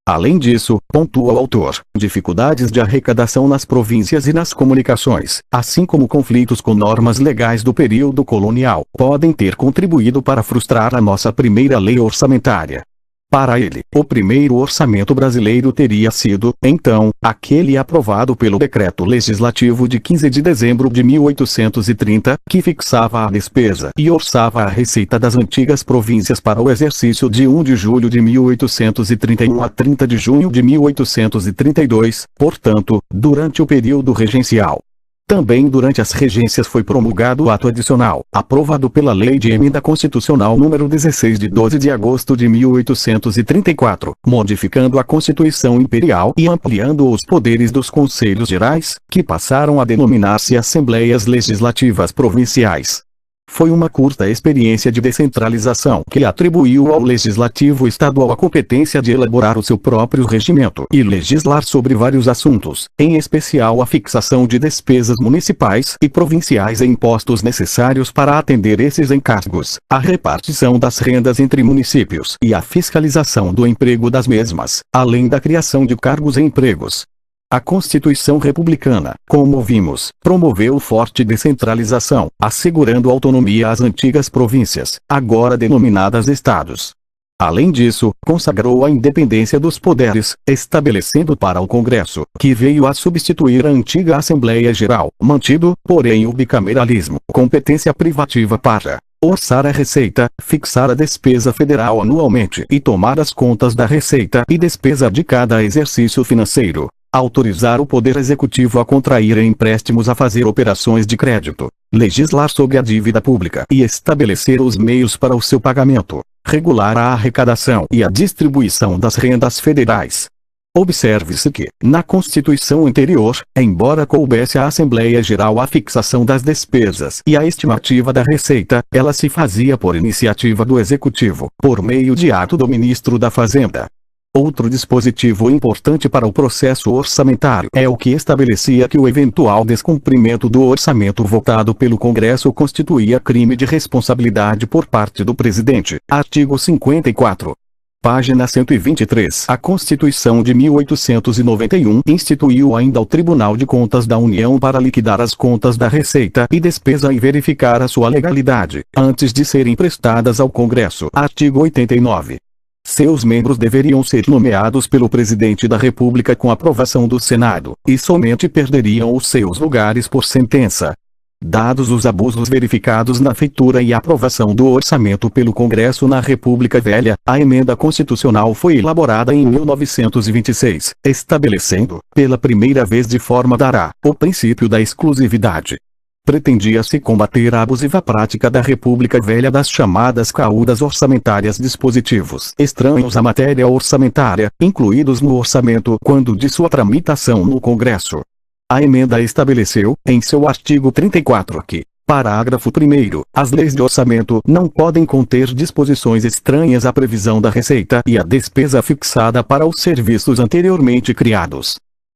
Além disso, pontua o autor, dificuldades de arrecadação nas províncias e nas comunicações, assim como conflitos com normas legais do período colonial, podem ter contribuído para frustrar a nossa primeira lei orçamentária. Para ele, o primeiro orçamento brasileiro teria sido, então, aquele aprovado pelo Decreto Legislativo de 15 de dezembro de 1830, que fixava a despesa e orçava a receita das antigas províncias para o exercício de 1 de julho de 1831 a 30 de junho de 1832, portanto, durante o período regencial. Também durante as regências foi promulgado o ato adicional, aprovado pela Lei de Emenda Constitucional nº 16 de 12 de agosto de 1834, modificando a Constituição Imperial e ampliando os poderes dos Conselhos Gerais, que passaram a denominar-se Assembleias Legislativas Provinciais. Foi uma curta experiência de descentralização que atribuiu ao Legislativo Estadual a competência de elaborar o seu próprio regimento e legislar sobre vários assuntos, em especial a fixação de despesas municipais e provinciais e impostos necessários para atender esses encargos, a repartição das rendas entre municípios e a fiscalização do emprego das mesmas, além da criação de cargos e empregos. A Constituição Republicana, como vimos, promoveu forte descentralização, assegurando autonomia às antigas províncias, agora denominadas estados. Além disso, consagrou a independência dos poderes, estabelecendo para o Congresso, que veio a substituir a antiga Assembleia Geral, mantido, porém, o bicameralismo, competência privativa para orçar a receita, fixar a despesa federal anualmente e tomar as contas da receita e despesa de cada exercício financeiro. Autorizar o Poder Executivo a contrair empréstimos, a fazer operações de crédito, legislar sobre a dívida pública e estabelecer os meios para o seu pagamento, regular a arrecadação e a distribuição das rendas federais. Observe-se que, na Constituição anterior, embora coubesse à Assembleia Geral a fixação das despesas e a estimativa da receita, ela se fazia por iniciativa do Executivo, por meio de ato do Ministro da Fazenda. Outro dispositivo importante para o processo orçamentário é o que estabelecia que o eventual descumprimento do orçamento votado pelo Congresso constituía crime de responsabilidade por parte do presidente. Artigo 54. Página 123. A Constituição de 1891 instituiu ainda o Tribunal de Contas da União para liquidar as contas da receita e despesa e verificar a sua legalidade, antes de serem prestadas ao Congresso. Artigo 89. Seus membros deveriam ser nomeados pelo Presidente da República com aprovação do Senado, e somente perderiam os seus lugares por sentença. Dados os abusos verificados na feitura e aprovação do orçamento pelo Congresso na República Velha, a emenda constitucional foi elaborada em 1926, estabelecendo, pela primeira vez de forma dará, o princípio da exclusividade. Pretendia-se combater a abusiva prática da República Velha das chamadas caúdas orçamentárias, dispositivos estranhos à matéria orçamentária, incluídos no orçamento quando de sua tramitação no Congresso. A emenda estabeleceu, em seu artigo 34 que, parágrafo 1º, as leis de orçamento não podem conter disposições estranhas à previsão da receita e à despesa fixada para os serviços anteriormente criados.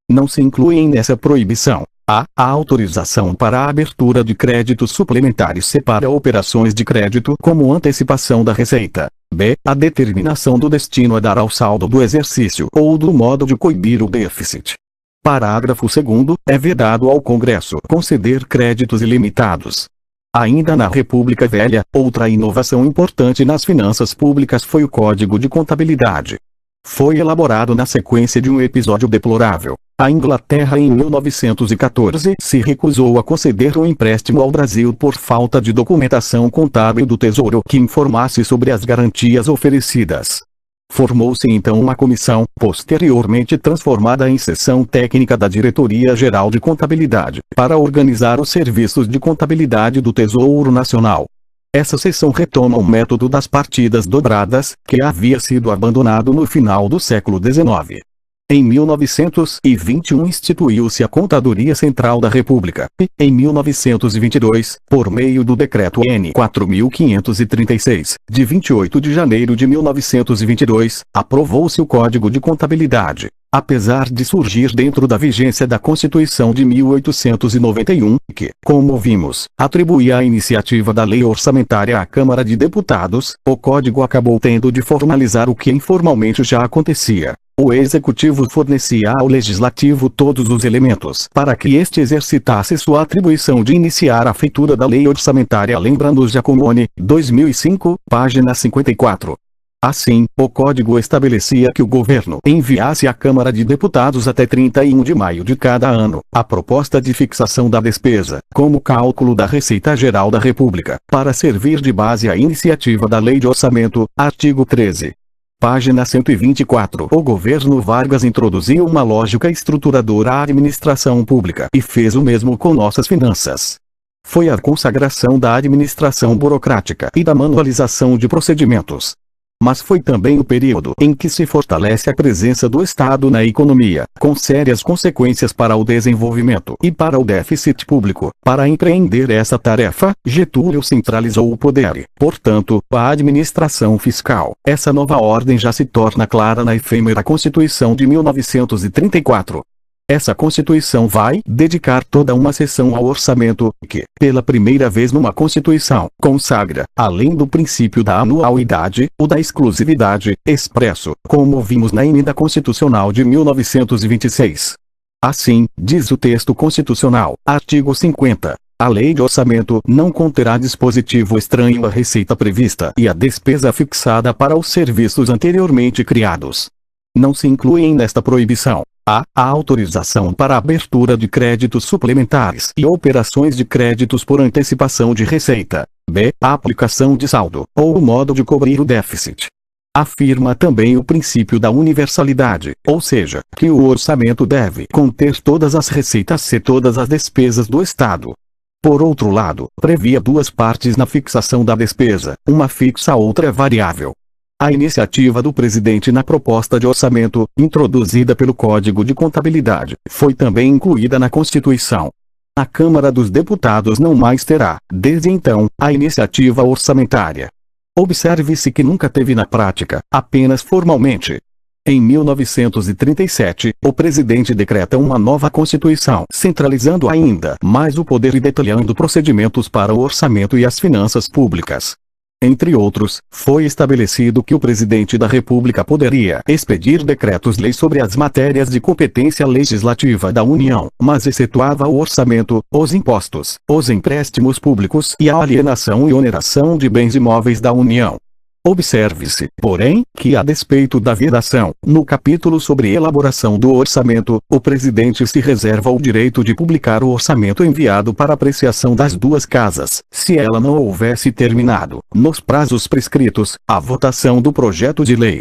Não se incluem nessa proibição a autorização para a abertura de créditos suplementares separa operações de crédito como antecipação da receita. B. A determinação do destino a dar ao saldo do exercício ou do modo de coibir o déficit. Parágrafo 2º. É vedado ao Congresso conceder créditos ilimitados. Ainda na República Velha, outra inovação importante nas finanças públicas foi o Código de Contabilidade. Foi elaborado na sequência de um episódio deplorável. A Inglaterra em 1914 se recusou a conceder um empréstimo ao Brasil por falta de documentação contábil do Tesouro que informasse sobre as garantias oferecidas. Formou-se então uma comissão, posteriormente transformada em seção técnica da Diretoria-Geral de Contabilidade, para organizar os serviços de contabilidade do Tesouro Nacional. Essa seção retoma o método das partidas dobradas, que havia sido abandonado no final do século XIX. Em 1921 instituiu-se a Contadoria Central da República, e, em 1922, por meio do Decreto N. 4536, de 28 de janeiro de 1922, aprovou-se o Código de Contabilidade. Apesar de surgir dentro da vigência da Constituição de 1891, que, como vimos, atribuía a iniciativa da lei orçamentária à Câmara de Deputados, o Código acabou tendo de formalizar o que informalmente já acontecia. O Executivo fornecia ao Legislativo todos os elementos para que este exercitasse sua atribuição de iniciar a feitura da lei orçamentária. Lembra-nos Giacomone, 2005, página 54. Assim, o Código estabelecia que o governo enviasse à Câmara de Deputados até 31 de maio de cada ano a proposta de fixação da despesa, como cálculo da Receita Geral da República, para servir de base à iniciativa da Lei de Orçamento, artigo 13. Página 124. O governo Vargas introduziu uma lógica estruturadora à administração pública e fez o mesmo com nossas finanças. Foi a consagração da administração burocrática e da manualização de procedimentos. Mas foi também o período em que se fortalece a presença do Estado na economia, com sérias consequências para o desenvolvimento e para o déficit público. Para empreender essa tarefa, Getúlio centralizou o poder e, portanto, a administração fiscal. Essa nova ordem já se torna clara na efêmera Constituição de 1934. Essa Constituição vai dedicar toda uma seção ao orçamento, que, pela primeira vez numa Constituição, consagra, além do princípio da anualidade, o da exclusividade, expresso, como vimos na Emenda Constitucional de 1926. Assim, diz o texto constitucional, artigo 50. A lei de orçamento não conterá dispositivo estranho à receita prevista e à despesa fixada para os serviços anteriormente criados. Não se incluem nesta proibição a autorização para a abertura de créditos suplementares e operações de créditos por antecipação de receita. B. A aplicação de saldo, ou o modo de cobrir o déficit. Afirma também o princípio da universalidade, ou seja, que o orçamento deve conter todas as receitas e todas as despesas do Estado. Por outro lado, previa duas partes na fixação da despesa, uma fixa outra variável. A iniciativa do presidente na proposta de orçamento, introduzida pelo Código de Contabilidade, foi também incluída na Constituição. A Câmara dos Deputados não mais terá, desde então, a iniciativa orçamentária. Observe-se que nunca teve na prática, apenas formalmente. Em 1937, o presidente decreta uma nova Constituição, centralizando ainda mais o poder e detalhando procedimentos para o orçamento e as finanças públicas. Entre outros, foi estabelecido que o presidente da República poderia expedir decretos-lei sobre as matérias de competência legislativa da União, mas excetuava o orçamento, os impostos, os empréstimos públicos e a alienação e oneração de bens imóveis da União. Observe-se, porém, que a despeito da vedação, no capítulo sobre elaboração do orçamento, o presidente se reserva o direito de publicar o orçamento enviado para apreciação das duas casas, se ela não houvesse terminado, nos prazos prescritos, a votação do projeto de lei.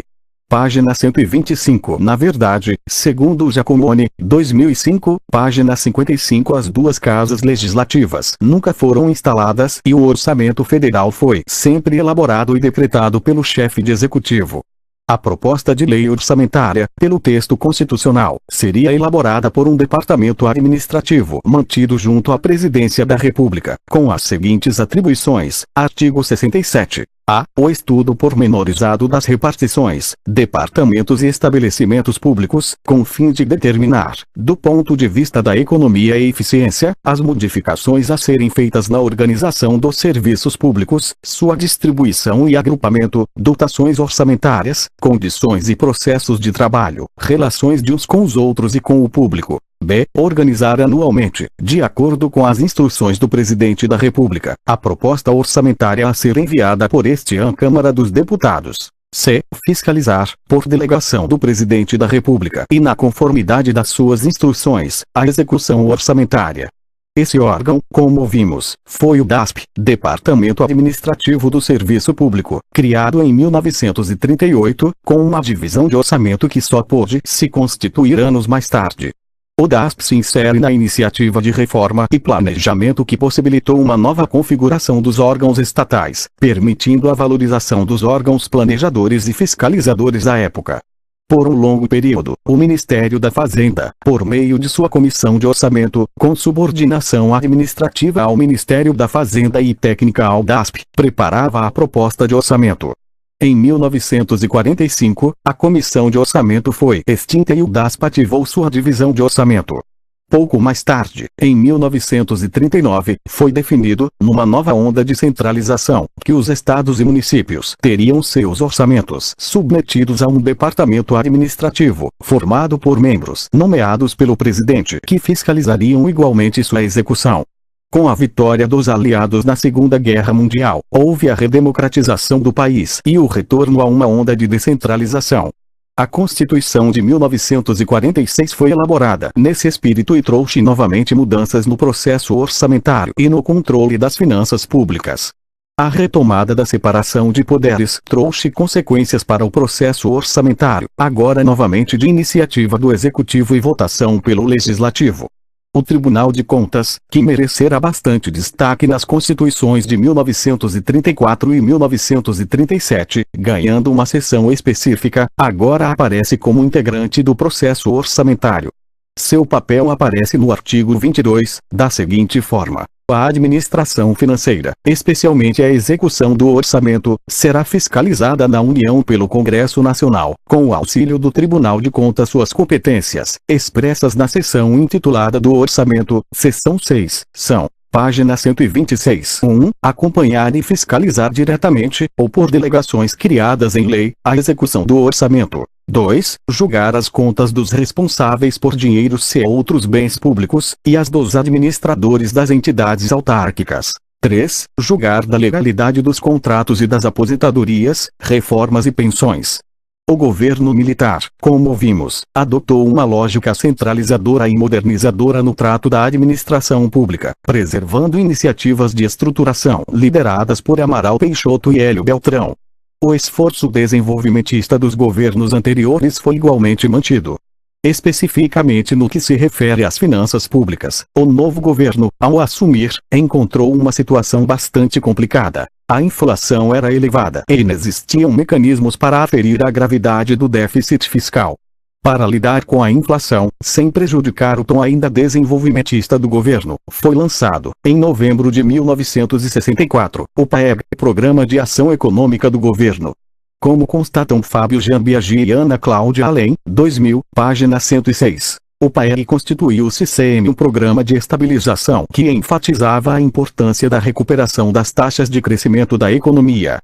Página 125. Na verdade, segundo Giacomoni, 2005, página 55, as duas casas legislativas nunca foram instaladas e o orçamento federal foi sempre elaborado e decretado pelo chefe de executivo. A proposta de lei orçamentária, pelo texto constitucional, seria elaborada por um departamento administrativo mantido junto à Presidência da República, com as seguintes atribuições. Artigo 67. A. O estudo pormenorizado das repartições, departamentos e estabelecimentos públicos, com fim de determinar, do ponto de vista da economia e eficiência, as modificações a serem feitas na organização dos serviços públicos, sua distribuição e agrupamento, dotações orçamentárias, condições e processos de trabalho, relações de uns com os outros e com o público. B. Organizar anualmente, de acordo com as instruções do Presidente da República, a proposta orçamentária a ser enviada por este à Câmara dos Deputados. C. Fiscalizar, por delegação do Presidente da República e na conformidade das suas instruções, a execução orçamentária. Esse órgão, como vimos, foi o DASP, Departamento Administrativo do Serviço Público, criado em 1938, com uma divisão de orçamento que só pôde se constituir anos mais tarde. O DASP se insere na iniciativa de reforma e planejamento que possibilitou uma nova configuração dos órgãos estatais, permitindo a valorização dos órgãos planejadores e fiscalizadores da época. Por um longo período, o Ministério da Fazenda, por meio de sua Comissão de Orçamento, com subordinação administrativa ao Ministério da Fazenda e técnica ao DASP, preparava a proposta de orçamento. Em 1945, a Comissão de Orçamento foi extinta e o DASP ativou sua divisão de orçamento. Pouco mais tarde, em 1939, foi definido, numa nova onda de centralização, que os estados e municípios teriam seus orçamentos submetidos a um departamento administrativo, formado por membros nomeados pelo presidente, que fiscalizariam igualmente sua execução. Com a vitória dos aliados na Segunda Guerra Mundial, houve a redemocratização do país e o retorno a uma onda de descentralização. A Constituição de 1946 foi elaborada nesse espírito e trouxe novamente mudanças no processo orçamentário e no controle das finanças públicas. A retomada da separação de poderes trouxe consequências para o processo orçamentário, agora novamente de iniciativa do Executivo e votação pelo Legislativo. O Tribunal de Contas, que merecerá bastante destaque nas Constituições de 1934 e 1937, ganhando uma seção específica, agora aparece como integrante do processo orçamentário. Seu papel aparece no artigo 22, da seguinte forma: a administração financeira, especialmente a execução do orçamento, será fiscalizada na União pelo Congresso Nacional, com o auxílio do Tribunal de Contas. Suas competências, expressas na seção intitulada do Orçamento, seção 6, são: página 126. 1. Acompanhar e fiscalizar diretamente, ou por delegações criadas em lei, a execução do orçamento. 2. Julgar as contas dos responsáveis por dinheiros e outros bens públicos, e as dos administradores das entidades autárquicas. 3. Julgar da legalidade dos contratos e das aposentadorias, reformas e pensões. O governo militar, como vimos, adotou uma lógica centralizadora e modernizadora no trato da administração pública, preservando iniciativas de estruturação lideradas por Amaral Peixoto e Hélio Beltrão. O esforço desenvolvimentista dos governos anteriores foi igualmente mantido. Especificamente no que se refere às finanças públicas, o novo governo, ao assumir, encontrou uma situação bastante complicada. A inflação era elevada e inexistiam mecanismos para aferir a gravidade do déficit fiscal. Para lidar com a inflação, sem prejudicar o tom ainda desenvolvimentista do governo, foi lançado, em novembro de 1964, o PAEG, Programa de Ação Econômica do Governo. Como constatam Fábio Gianbiagi e Ana Cláudia Além, 2000, página 106. O PAEG constituiu-se um programa de estabilização que enfatizava a importância da recuperação das taxas de crescimento da economia.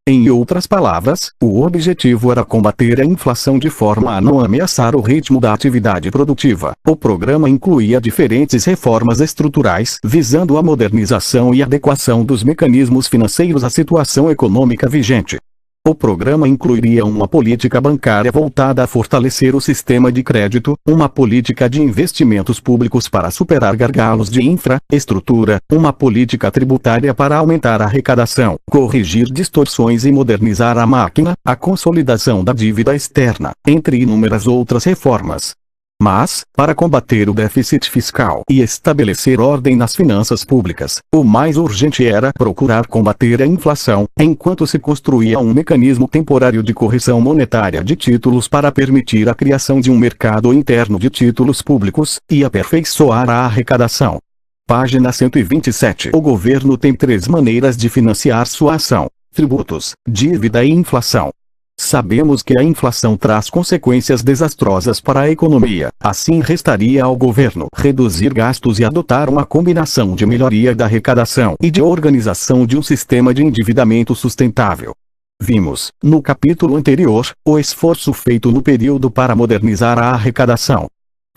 Em outras palavras, o objetivo era combater a inflação de forma a não ameaçar o ritmo da atividade produtiva. O programa incluía diferentes reformas estruturais visando a modernização e adequação dos mecanismos financeiros à situação econômica vigente. O programa incluiria uma política bancária voltada a fortalecer o sistema de crédito, uma política de investimentos públicos para superar gargalos de infraestrutura, uma política tributária para aumentar a arrecadação, corrigir distorções e modernizar a máquina, a consolidação da dívida externa, entre inúmeras outras reformas. Mas, para combater o déficit fiscal e estabelecer ordem nas finanças públicas, o mais urgente era procurar combater a inflação, enquanto se construía um mecanismo temporário de correção monetária de títulos para permitir a criação de um mercado interno de títulos públicos, e aperfeiçoar a arrecadação. Página 127. O governo tem 3 maneiras de financiar sua ação: tributos, dívida e inflação. Sabemos que a inflação traz consequências desastrosas para a economia, assim restaria ao governo reduzir gastos e adotar uma combinação de melhoria da arrecadação e de organização de um sistema de endividamento sustentável. Vimos, no capítulo anterior, o esforço feito no período para modernizar a arrecadação.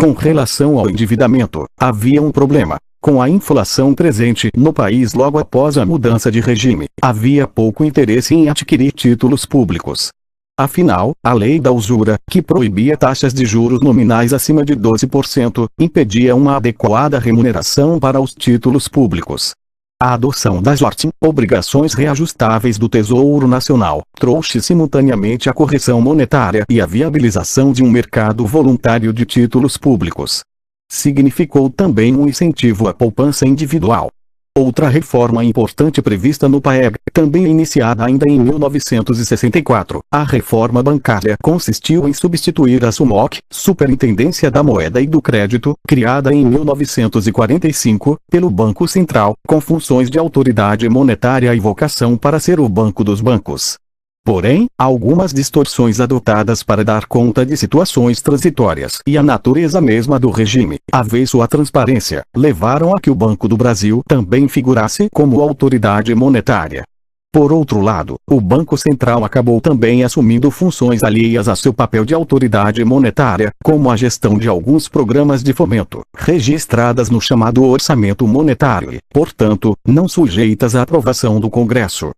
Com relação ao endividamento, havia um problema. Com a inflação presente no país logo após a mudança de regime, havia pouco interesse em adquirir títulos públicos. Afinal, a lei da usura, que proibia taxas de juros nominais acima de 12%, impedia uma adequada remuneração para os títulos públicos. A adoção das obrigações reajustáveis do Tesouro Nacional trouxe simultaneamente a correção monetária e a viabilização de um mercado voluntário de títulos públicos. Significou também um incentivo à poupança individual. Outra reforma importante prevista no PAEG, também iniciada ainda em 1964, a reforma bancária, consistiu em substituir a SUMOC, Superintendência da Moeda e do Crédito, criada em 1945, pelo Banco Central, com funções de autoridade monetária e vocação para ser o banco dos bancos. Porém, algumas distorções adotadas para dar conta de situações transitórias e a natureza mesma do regime, avesso à transparência, levaram a que o Banco do Brasil também figurasse como autoridade monetária. Por outro lado, o Banco Central acabou também assumindo funções alheias a seu papel de autoridade monetária, como a gestão de alguns programas de fomento, registradas no chamado orçamento monetário e, portanto, não sujeitas à aprovação do Congresso.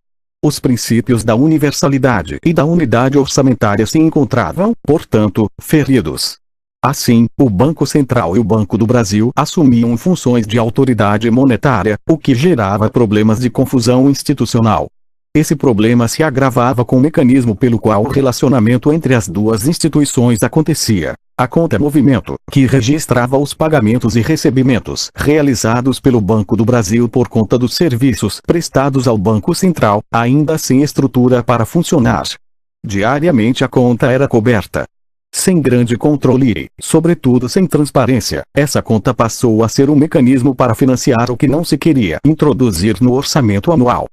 Os princípios da universalidade e da unidade orçamentária se encontravam, portanto, feridos. Assim, o Banco Central e o Banco do Brasil assumiam funções de autoridade monetária, o que gerava problemas de confusão institucional. Esse problema se agravava com o mecanismo pelo qual o relacionamento entre as duas instituições acontecia. A conta-movimento, que registrava os pagamentos e recebimentos realizados pelo Banco do Brasil por conta dos serviços prestados ao Banco Central, ainda sem estrutura para funcionar. Diariamente a conta era coberta. Sem grande controle e, sobretudo sem transparência, essa conta passou a ser um mecanismo para financiar o que não se queria introduzir no orçamento anual.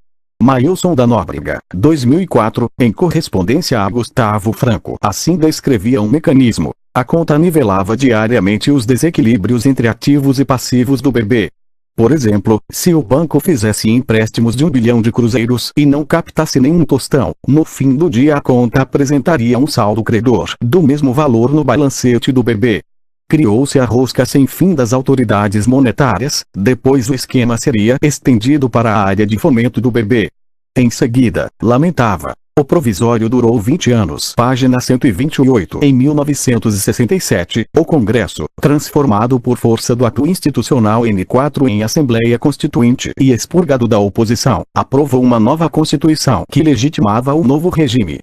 Mailson da Nóbrega, 2004, em correspondência a Gustavo Franco, assim descrevia um mecanismo. A conta nivelava diariamente os desequilíbrios entre ativos e passivos do BB. Por exemplo, se o banco fizesse empréstimos de 1 bilhão de cruzeiros e não captasse nenhum tostão, no fim do dia a conta apresentaria um saldo credor do mesmo valor no balancete do BB. Criou-se a rosca sem fim das autoridades monetárias, depois o esquema seria estendido para a área de fomento do BB. Em seguida, lamentava. O provisório durou 20 anos. Página 128. Em 1967, o Congresso, transformado por força do ato institucional N4 em Assembleia Constituinte e expurgado da oposição, aprovou uma nova Constituição que legitimava o novo regime.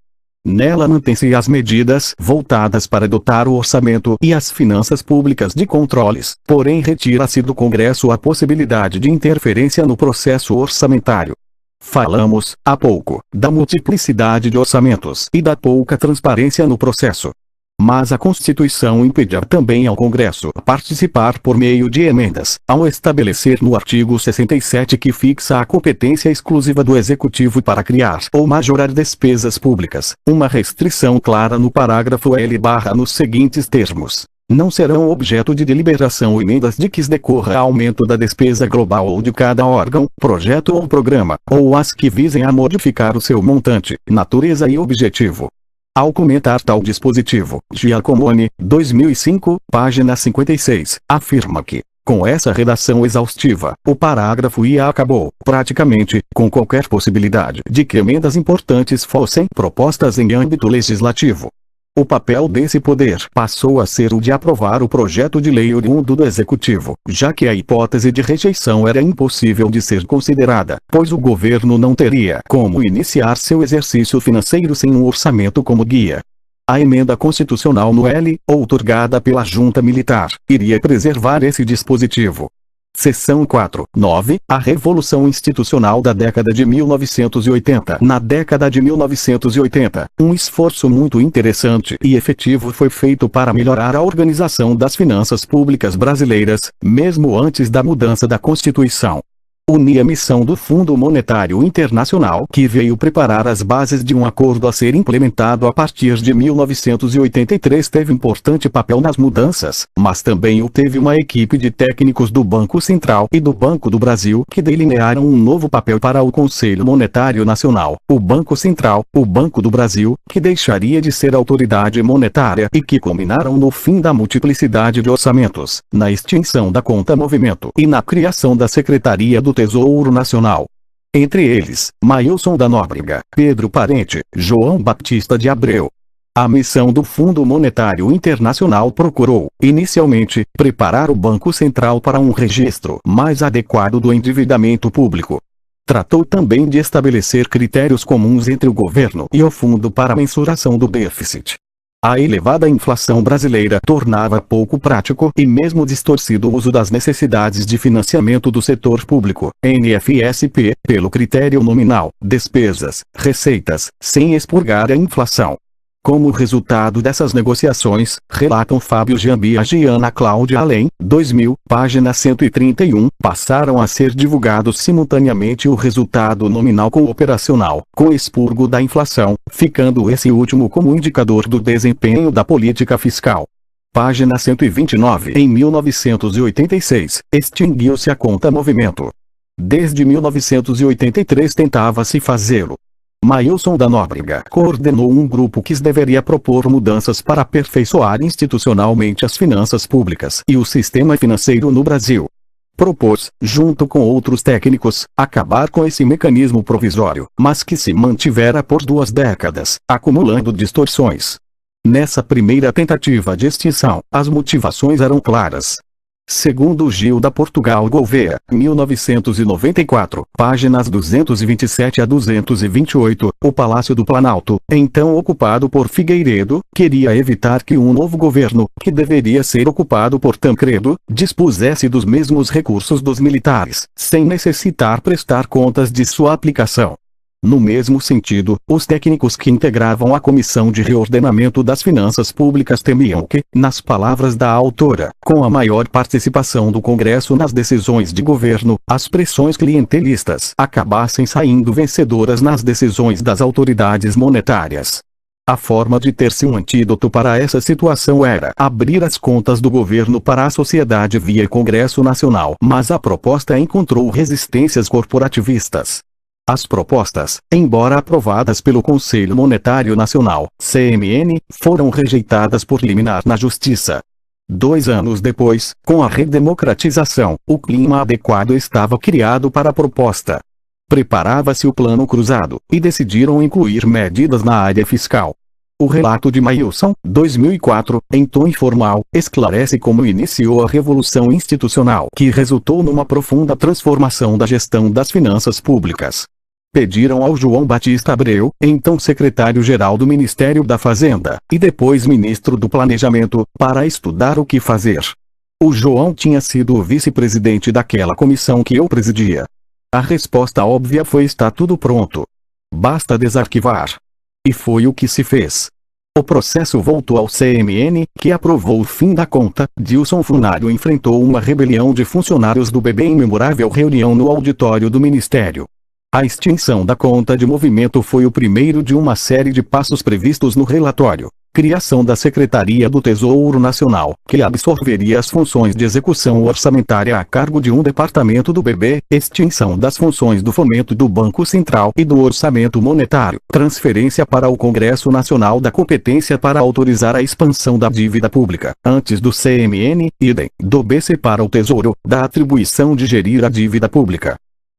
Nela mantém-se as medidas voltadas para dotar o orçamento e as finanças públicas de controles, porém retira-se do Congresso a possibilidade de interferência no processo orçamentário. Falamos, há pouco, da multiplicidade de orçamentos e da pouca transparência no processo. Mas a Constituição impedia também ao Congresso participar por meio de emendas, ao estabelecer no artigo 67 que fixa a competência exclusiva do Executivo para criar ou majorar despesas públicas, uma restrição clara no parágrafo L/ nos seguintes termos. Não serão objeto de deliberação emendas de que decorra aumento da despesa global ou de cada órgão, projeto ou programa, ou as que visem a modificar o seu montante, natureza e objetivo. Ao comentar tal dispositivo, Giacomoni, 2005, página 56, afirma que Com essa redação exaustiva, o parágrafo IA acabou, praticamente, com qualquer possibilidade de que emendas importantes fossem propostas em âmbito legislativo. O papel desse poder passou a ser o de aprovar o projeto de lei oriundo do Executivo, já que a hipótese de rejeição era impossível de ser considerada, pois o governo não teria como iniciar seu exercício financeiro sem um orçamento como guia. A emenda constitucional no L, outorgada pela Junta Militar, iria preservar esse dispositivo. Seção 4. 9. A Revolução Institucional da década de 1980. Na década de 1980, um esforço muito interessante e efetivo foi feito para melhorar a organização das finanças públicas brasileiras, mesmo antes da mudança da Constituição. Unia a missão do Fundo Monetário Internacional, que veio preparar as bases de um acordo a ser implementado a partir de 1983, teve importante papel nas mudanças, mas também o teve uma equipe de técnicos do Banco Central e do Banco do Brasil que delinearam um novo papel para o Conselho Monetário Nacional, o Banco Central, o Banco do Brasil, que deixaria de ser autoridade monetária e que culminaram no fim da multiplicidade de orçamentos, na extinção da conta movimento e na criação da Secretaria do Tesouro Nacional. Entre eles, Mailson da Nóbrega, Pedro Parente, João Batista de Abreu. A missão do Fundo Monetário Internacional procurou, inicialmente, preparar o Banco Central para um registro mais adequado do endividamento público. Tratou também de estabelecer critérios comuns entre o governo e o fundo para a mensuração do déficit. A elevada inflação brasileira tornava pouco prático e mesmo distorcido o uso das necessidades de financiamento do setor público, NFSP, pelo critério nominal, despesas, receitas, sem expurgar a inflação. Como resultado dessas negociações, relatam Fábio Jambiage e Ana Cláudia Além, 2000, página 131, passaram a ser divulgados simultaneamente o resultado nominal com o operacional, com expurgo da inflação, ficando esse último como indicador do desempenho da política fiscal. Página 129. Em 1986, extinguiu-se a conta movimento. Desde 1983 tentava-se fazê-lo. Mailson da Nóbrega coordenou um grupo que deveria propor mudanças para aperfeiçoar institucionalmente as finanças públicas e o sistema financeiro no Brasil. Propôs, junto com outros técnicos, acabar com esse mecanismo provisório, mas que se mantivera por 2 décadas, acumulando distorções. Nessa primeira tentativa de extinção, as motivações eram claras. Segundo Gil da Portugal Gouveia, 1994, páginas 227 a 228, o Palácio do Planalto, então ocupado por Figueiredo, queria evitar que um novo governo, que deveria ser ocupado por Tancredo, dispusesse dos mesmos recursos dos militares, sem necessitar prestar contas de sua aplicação. No mesmo sentido, os técnicos que integravam a Comissão de Reordenamento das Finanças Públicas temiam que, nas palavras da autora, com a maior participação do Congresso nas decisões de governo, as pressões clientelistas acabassem saindo vencedoras nas decisões das autoridades monetárias. A forma de ter-se um antídoto para essa situação era abrir as contas do governo para a sociedade via Congresso Nacional, mas a proposta encontrou resistências corporativistas. As propostas, embora aprovadas pelo Conselho Monetário Nacional, CMN, foram rejeitadas por liminar na Justiça. 2 anos depois, com a redemocratização, o clima adequado estava criado para a proposta. Preparava-se o Plano Cruzado, e decidiram incluir medidas na área fiscal. O relato de Mailson, 2004, em tom informal, esclarece como iniciou a revolução institucional que resultou numa profunda transformação da gestão das finanças públicas. Pediram ao João Batista Abreu, então secretário-geral do Ministério da Fazenda, e depois ministro do Planejamento, para estudar o que fazer. O João tinha sido o vice-presidente daquela comissão que eu presidia. A resposta óbvia foi: está tudo pronto. Basta desarquivar. E foi o que se fez. O processo voltou ao CMN, que aprovou o fim da conta. Dilson Funário enfrentou uma rebelião de funcionários do BB em memorável reunião no auditório do Ministério. A extinção da conta de movimento foi o primeiro de uma série de passos previstos no relatório. Criação da Secretaria do Tesouro Nacional, que absorveria as funções de execução orçamentária a cargo de um departamento do BB, extinção das funções do fomento do Banco Central e do orçamento monetário, transferência para o Congresso Nacional da competência para autorizar a expansão da dívida pública, antes do CMN, idem, do BC para o Tesouro, da atribuição de gerir a dívida pública.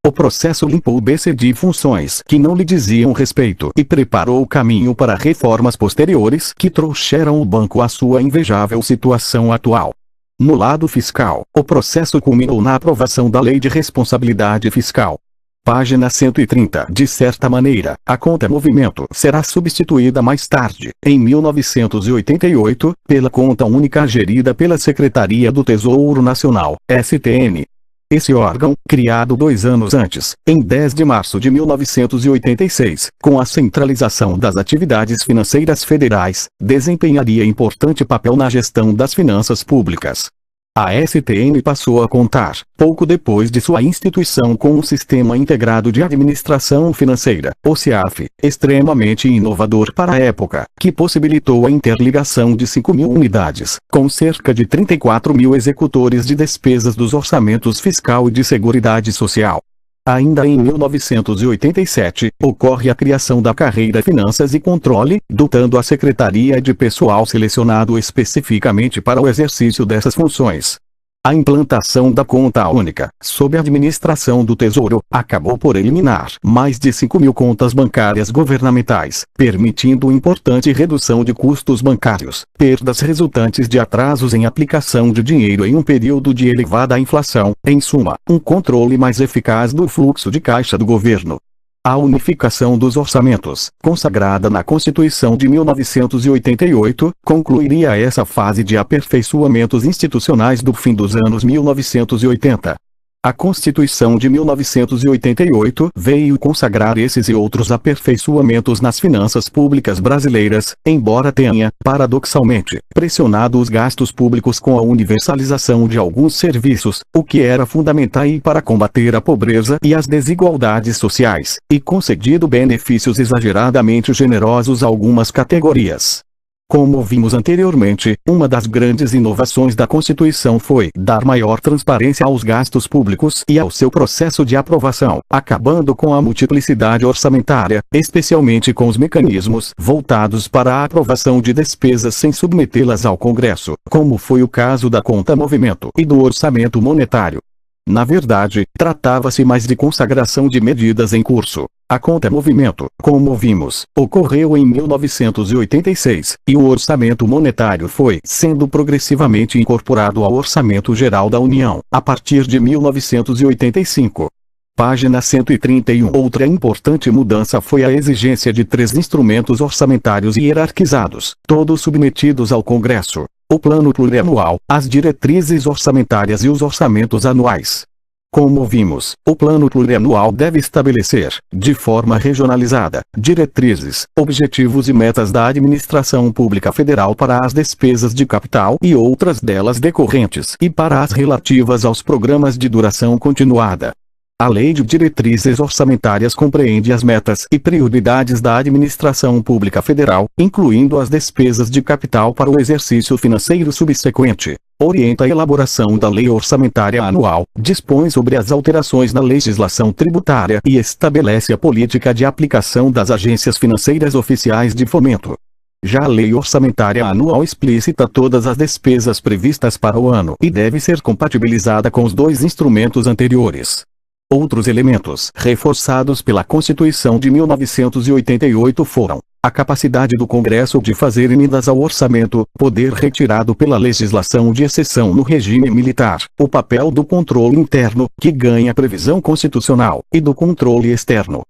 O processo limpou o BC de funções que não lhe diziam respeito e preparou o caminho para reformas posteriores que trouxeram o banco à sua invejável situação atual. No lado fiscal, o processo culminou na aprovação da Lei de Responsabilidade Fiscal. Página 130. De certa maneira, a conta movimento será substituída mais tarde, em 1988, pela conta única gerida pela Secretaria do Tesouro Nacional, STN. Esse órgão, criado 2 anos antes, em 10 de março de 1986, com a centralização das atividades financeiras federais, desempenharia importante papel na gestão das finanças públicas. A STN passou a contar, pouco depois de sua instituição, com um Sistema Integrado de Administração Financeira, o SIAF, extremamente inovador para a época, que possibilitou a interligação de 5.000 unidades, com cerca de 34.000 executores de despesas dos orçamentos fiscal e de seguridade social. Ainda em 1987, ocorre a criação da carreira Finanças e Controle, dotando a Secretaria de pessoal selecionado especificamente para o exercício dessas funções. A implantação da conta única, sob a administração do Tesouro, acabou por eliminar mais de 5.000 contas bancárias governamentais, permitindo importante redução de custos bancários, perdas resultantes de atrasos em aplicação de dinheiro em um período de elevada inflação, em suma, um controle mais eficaz do fluxo de caixa do governo. A unificação dos orçamentos, consagrada na Constituição de 1988, concluiria essa fase de aperfeiçoamentos institucionais do fim dos anos 1980. A Constituição de 1988 veio consagrar esses e outros aperfeiçoamentos nas finanças públicas brasileiras, embora tenha, paradoxalmente, pressionado os gastos públicos com a universalização de alguns serviços, o que era fundamental para combater a pobreza e as desigualdades sociais, e concedido benefícios exageradamente generosos a algumas categorias. Como vimos anteriormente, uma das grandes inovações da Constituição foi dar maior transparência aos gastos públicos e ao seu processo de aprovação, acabando com a multiplicidade orçamentária, especialmente com os mecanismos voltados para a aprovação de despesas sem submetê-las ao Congresso, como foi o caso da conta movimento e do orçamento monetário. Na verdade, tratava-se mais de consagração de medidas em curso. A conta movimento, como vimos, ocorreu em 1986, e o orçamento monetário foi sendo progressivamente incorporado ao Orçamento Geral da União, a partir de 1985. Página 131. Outra importante mudança foi a exigência de 3 instrumentos orçamentários hierarquizados, todos submetidos ao Congresso: o Plano Plurianual, as diretrizes orçamentárias e os orçamentos anuais. Como vimos, o Plano Plurianual deve estabelecer, de forma regionalizada, diretrizes, objetivos e metas da administração pública federal para as despesas de capital e outras delas decorrentes e para as relativas aos programas de duração continuada. A Lei de Diretrizes Orçamentárias compreende as metas e prioridades da administração pública federal, incluindo as despesas de capital para o exercício financeiro subsequente. Orienta a elaboração da Lei Orçamentária Anual, dispõe sobre as alterações na legislação tributária e estabelece a política de aplicação das agências financeiras oficiais de fomento. Já a Lei Orçamentária Anual explicita todas as despesas previstas para o ano e deve ser compatibilizada com os 2 instrumentos anteriores. Outros elementos reforçados pela Constituição de 1988 foram: a capacidade do Congresso de fazer emendas ao orçamento, poder retirado pela legislação de exceção no regime militar, o papel do controle interno, que ganha previsão constitucional, e do controle externo.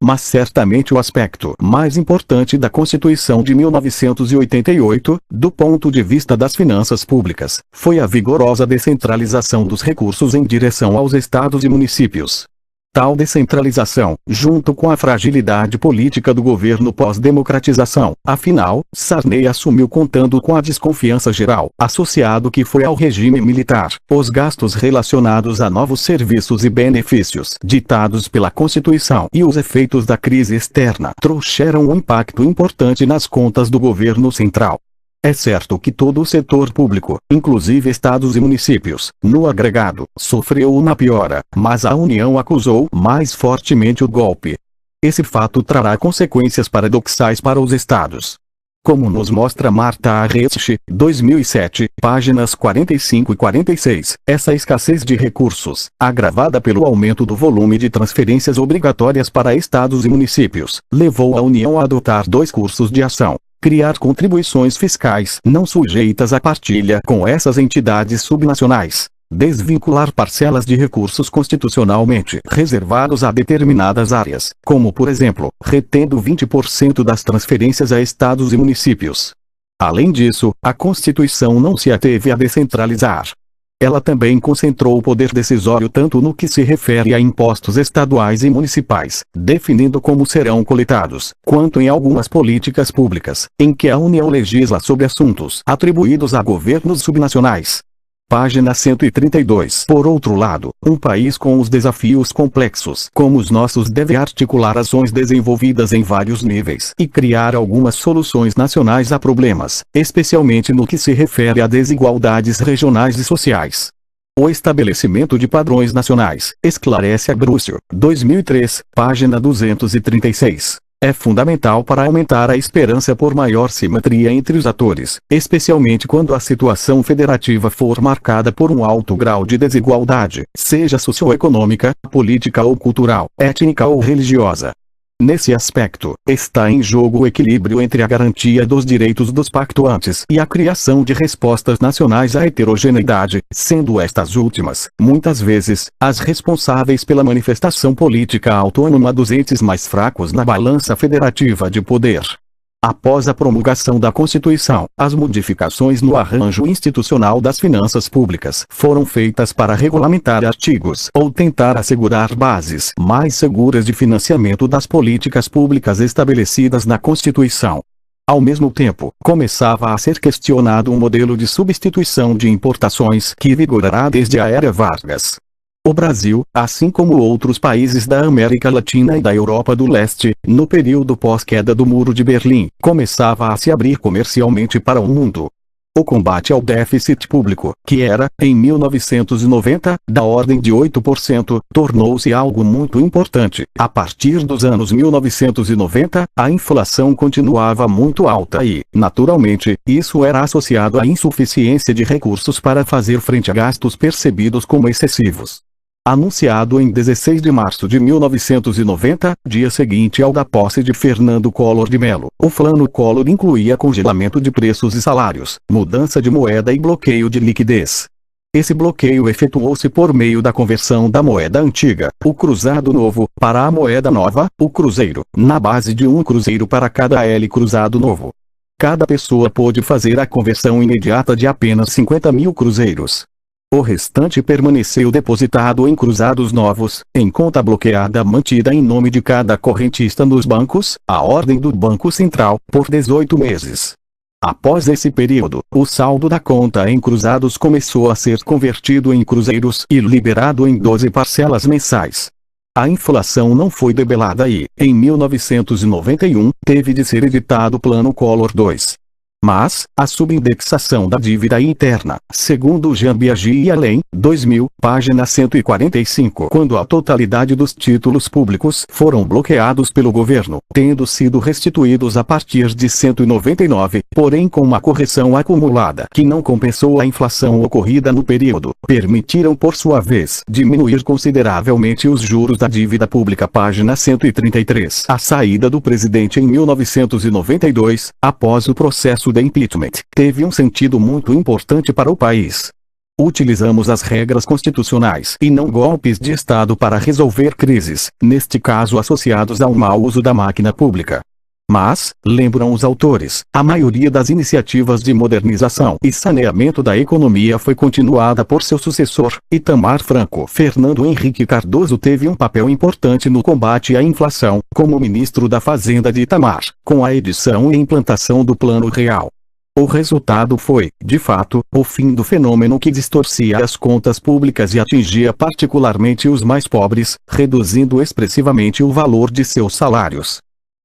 Mas certamente o aspecto mais importante da Constituição de 1988, do ponto de vista das finanças públicas, foi a vigorosa descentralização dos recursos em direção aos estados e municípios. Tal descentralização, junto com a fragilidade política do governo pós-democratização, afinal, Sarney assumiu contando com a desconfiança geral, associado que foi ao regime militar, os gastos relacionados a novos serviços e benefícios ditados pela Constituição e os efeitos da crise externa trouxeram um impacto importante nas contas do governo central. É certo que todo o setor público, inclusive estados e municípios, no agregado, sofreu uma piora, mas a União acusou mais fortemente o golpe. Esse fato trará consequências paradoxais para os estados. Como nos mostra Marta Arresch, 2007, páginas 45 e 46, essa escassez de recursos, agravada pelo aumento do volume de transferências obrigatórias para estados e municípios, levou a União a adotar dois cursos de ação. Criar contribuições fiscais não sujeitas à partilha com essas entidades subnacionais. Desvincular parcelas de recursos constitucionalmente reservados a determinadas áreas, como por exemplo, retendo 20% das transferências a estados e municípios. Além disso, a Constituição não se ateve a descentralizar. Ela também concentrou o poder decisório tanto no que se refere a impostos estaduais e municipais, definindo como serão coletados, quanto em algumas políticas públicas, em que a União legisla sobre assuntos atribuídos a governos subnacionais. Página 132. Por outro lado, um país com os desafios complexos como os nossos deve articular ações desenvolvidas em vários níveis e criar algumas soluções nacionais a problemas, especialmente no que se refere a desigualdades regionais e sociais. O estabelecimento de padrões nacionais, esclarece Abruzzo, 2003, página 236. É fundamental para aumentar a esperança por maior simetria entre os atores, especialmente quando a situação federativa for marcada por um alto grau de desigualdade, seja socioeconômica, política ou cultural, étnica ou religiosa. Nesse aspecto, está em jogo o equilíbrio entre a garantia dos direitos dos pactuantes e a criação de respostas nacionais à heterogeneidade, sendo estas últimas, muitas vezes, as responsáveis pela manifestação política autônoma dos entes mais fracos na balança federativa de poder. Após a promulgação da Constituição, as modificações no arranjo institucional das finanças públicas foram feitas para regulamentar artigos ou tentar assegurar bases mais seguras de financiamento das políticas públicas estabelecidas na Constituição. Ao mesmo tempo, começava a ser questionado um modelo de substituição de importações que vigorará desde a era Vargas. O Brasil, assim como outros países da América Latina e da Europa do Leste, no período pós-queda do Muro de Berlim, começava a se abrir comercialmente para o mundo. O combate ao déficit público, que era, em 1990, da ordem de 8%, tornou-se algo muito importante. A partir dos anos 1990, a inflação continuava muito alta e, naturalmente, isso era associado à insuficiência de recursos para fazer frente a gastos percebidos como excessivos. Anunciado em 16 de março de 1990, dia seguinte ao da posse de Fernando Collor de Mello, o Plano Collor incluía congelamento de preços e salários, mudança de moeda e bloqueio de liquidez. Esse bloqueio efetuou-se por meio da conversão da moeda antiga, o cruzado novo, para a moeda nova, o cruzeiro, na base de um cruzeiro para cada L cruzado novo. Cada pessoa pôde fazer a conversão imediata de apenas 50 mil cruzeiros. O restante permaneceu depositado em cruzados novos, em conta bloqueada mantida em nome de cada correntista nos bancos, à ordem do Banco Central, por 18 meses. Após esse período, o saldo da conta em cruzados começou a ser convertido em cruzeiros e liberado em 12 parcelas mensais. A inflação não foi debelada e, em 1991, teve de ser editado o Plano Collor II. Mas, a subindexação da dívida interna, segundo Jean Biaggi e Allen, 2000, página 145, quando a totalidade dos títulos públicos foram bloqueados pelo governo, tendo sido restituídos a partir de 199, porém com uma correção acumulada que não compensou a inflação ocorrida no período, permitiram por sua vez diminuir consideravelmente os juros da dívida pública. Página 133. A saída do presidente em 1992, após o processo de impeachment, teve um sentido muito importante para o país. Utilizamos as regras constitucionais e não golpes de Estado para resolver crises, neste caso associados ao mau uso da máquina pública. Mas, lembram os autores, a maioria das iniciativas de modernização e saneamento da economia foi continuada por seu sucessor, Itamar Franco. Fernando Henrique Cardoso teve um papel importante no combate à inflação, como ministro da Fazenda de Itamar, com a edição e implantação do Plano Real. O resultado foi, de fato, o fim do fenômeno que distorcia as contas públicas e atingia particularmente os mais pobres, reduzindo expressivamente o valor de seus salários.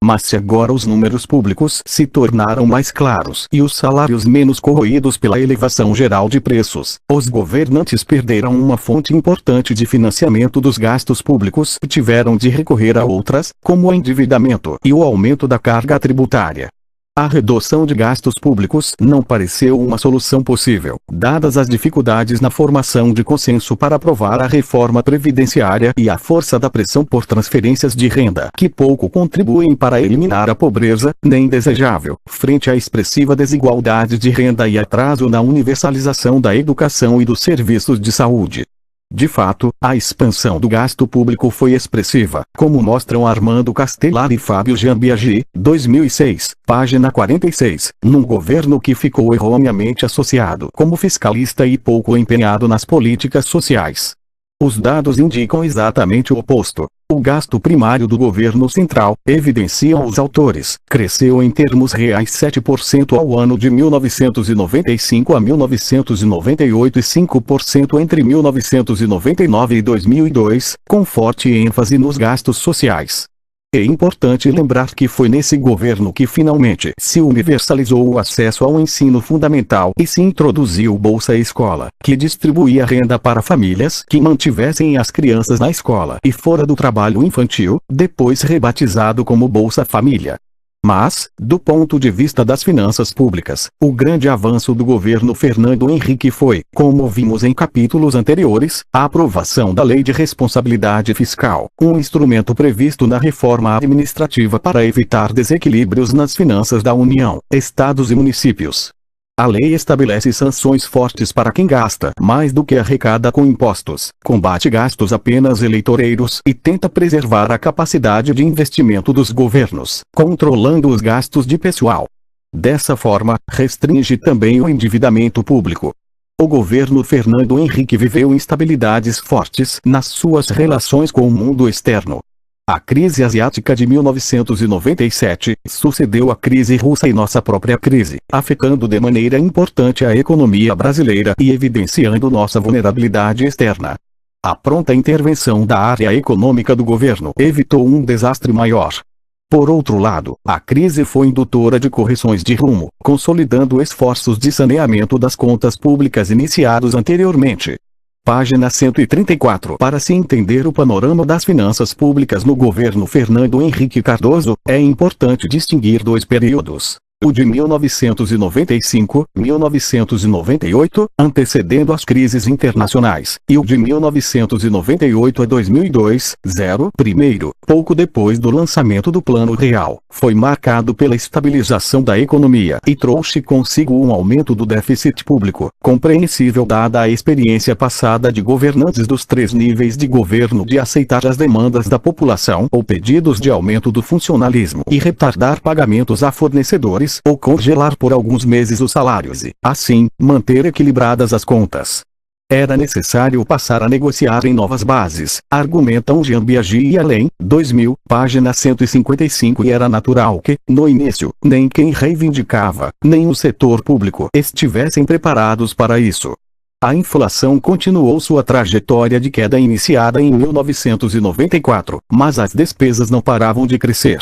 Mas se agora os números públicos se tornaram mais claros e os salários menos corroídos pela elevação geral de preços, os governantes perderam uma fonte importante de financiamento dos gastos públicos e tiveram de recorrer a outras, como o endividamento e o aumento da carga tributária. A redução de gastos públicos não pareceu uma solução possível, dadas as dificuldades na formação de consenso para aprovar a reforma previdenciária e a força da pressão por transferências de renda, que pouco contribuem para eliminar a pobreza, nem desejável, frente à expressiva desigualdade de renda e atraso na universalização da educação e dos serviços de saúde. De fato, a expansão do gasto público foi expressiva, como mostram Armando Castelar e Fábio Giambiagi, 2006, página 46, num governo que ficou erroneamente associado como fiscalista e pouco empenhado nas políticas sociais. Os dados indicam exatamente o oposto. O gasto primário do governo central, evidenciam os autores, cresceu em termos reais 7% ao ano de 1995 a 1998 e 5% entre 1999 e 2002, com forte ênfase nos gastos sociais. É importante lembrar que foi nesse governo que finalmente se universalizou o acesso ao ensino fundamental e se introduziu o Bolsa Escola, que distribuía renda para famílias que mantivessem as crianças na escola e fora do trabalho infantil, depois rebatizado como Bolsa Família. Mas, do ponto de vista das finanças públicas, o grande avanço do governo Fernando Henrique foi, como vimos em capítulos anteriores, a aprovação da Lei de Responsabilidade Fiscal, um instrumento previsto na reforma administrativa para evitar desequilíbrios nas finanças da União, estados e municípios. A lei estabelece sanções fortes para quem gasta mais do que arrecada com impostos, combate gastos apenas eleitoreiros e tenta preservar a capacidade de investimento dos governos, controlando os gastos de pessoal. Dessa forma, restringe também o endividamento público. O governo Fernando Henrique viveu instabilidades fortes nas suas relações com o mundo externo. A crise asiática de 1997 sucedeu à crise russa e nossa própria crise, afetando de maneira importante a economia brasileira e evidenciando nossa vulnerabilidade externa. A pronta intervenção da área econômica do governo evitou um desastre maior. Por outro lado, a crise foi indutora de correções de rumo, consolidando esforços de saneamento das contas públicas iniciados anteriormente. Página 134. Para se entender o panorama das finanças públicas no governo Fernando Henrique Cardoso, é importante distinguir dois períodos. O de 1995-1998, antecedendo as crises internacionais, e o de 1998 a 2002, primeiro, pouco depois do lançamento do Plano Real, foi marcado pela estabilização da economia e trouxe consigo um aumento do déficit público, compreensível dada a experiência passada de governantes dos três níveis de governo de aceitar as demandas da população ou pedidos de aumento do funcionalismo e retardar pagamentos a fornecedores ou congelar por alguns meses os salários e, assim, manter equilibradas as contas. Era necessário passar a negociar em novas bases, argumentam Giambiagi e Além, 2000, página 155, e era natural que, no início, nem quem reivindicava, nem o setor público estivessem preparados para isso. A inflação continuou sua trajetória de queda iniciada em 1994, mas as despesas não paravam de crescer.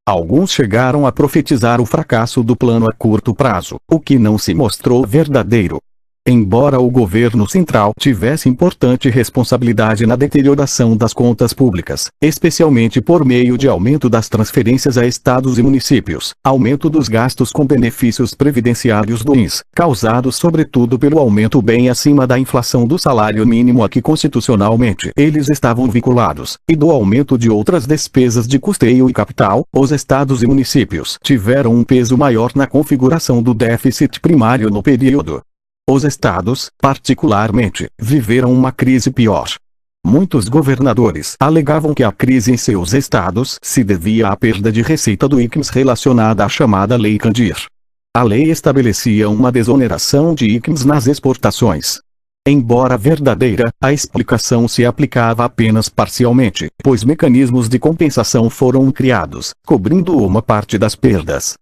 Alguns chegaram a profetizar o fracasso do plano a curto prazo, o que não se mostrou verdadeiro. Embora o governo central tivesse importante responsabilidade na deterioração das contas públicas, especialmente por meio de aumento das transferências a estados e municípios, aumento dos gastos com benefícios previdenciários ruins, causados sobretudo pelo aumento bem acima da inflação do salário mínimo a que constitucionalmente eles estavam vinculados, e do aumento de outras despesas de custeio e capital, os estados e municípios tiveram um peso maior na configuração do déficit primário no período. Os estados, particularmente, viveram uma crise pior. Muitos governadores alegavam que a crise em seus estados se devia à perda de receita do ICMS relacionada à chamada Lei Candir. A lei estabelecia uma desoneração de ICMS nas exportações. Embora verdadeira, a explicação se aplicava apenas parcialmente, pois mecanismos de compensação foram criados, cobrindo uma parte das perdas.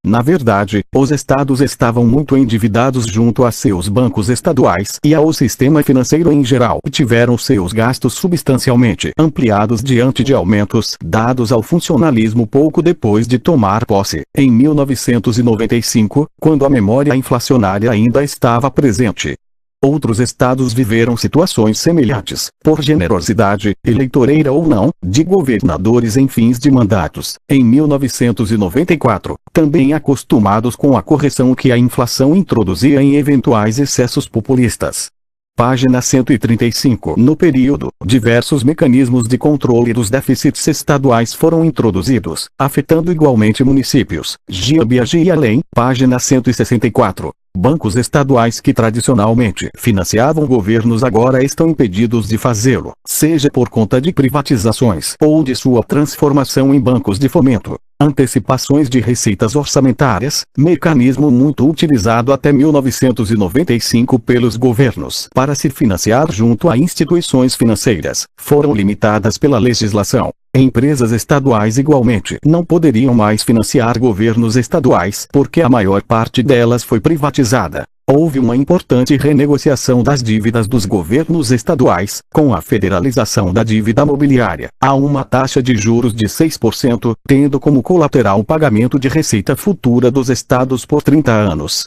Na verdade, os estados estavam muito endividados junto a seus bancos estaduais e ao sistema financeiro em geral e tiveram seus gastos substancialmente ampliados diante de aumentos dados ao funcionalismo pouco depois de tomar posse, em 1995, quando a memória inflacionária ainda estava presente. Outros estados viveram situações semelhantes, por generosidade, eleitoreira ou não, de governadores em fins de mandatos, em 1994, também acostumados com a correção que a inflação introduzia em eventuais excessos populistas. Página 135. No período, diversos mecanismos de controle dos déficits estaduais foram introduzidos, afetando igualmente municípios. Gia Biagi e além. Página 164. Bancos estaduais que tradicionalmente financiavam governos agora estão impedidos de fazê-lo, seja por conta de privatizações ou de sua transformação em bancos de fomento. Antecipações de receitas orçamentárias, mecanismo muito utilizado até 1995 pelos governos para se financiar junto a instituições financeiras, foram limitadas pela legislação. Empresas estaduais igualmente não poderiam mais financiar governos estaduais porque a maior parte delas foi privatizada. Houve uma importante renegociação das dívidas dos governos estaduais, com a federalização da dívida mobiliária, a uma taxa de juros de 6%, tendo como colateral o pagamento de receita futura dos estados por 30 anos.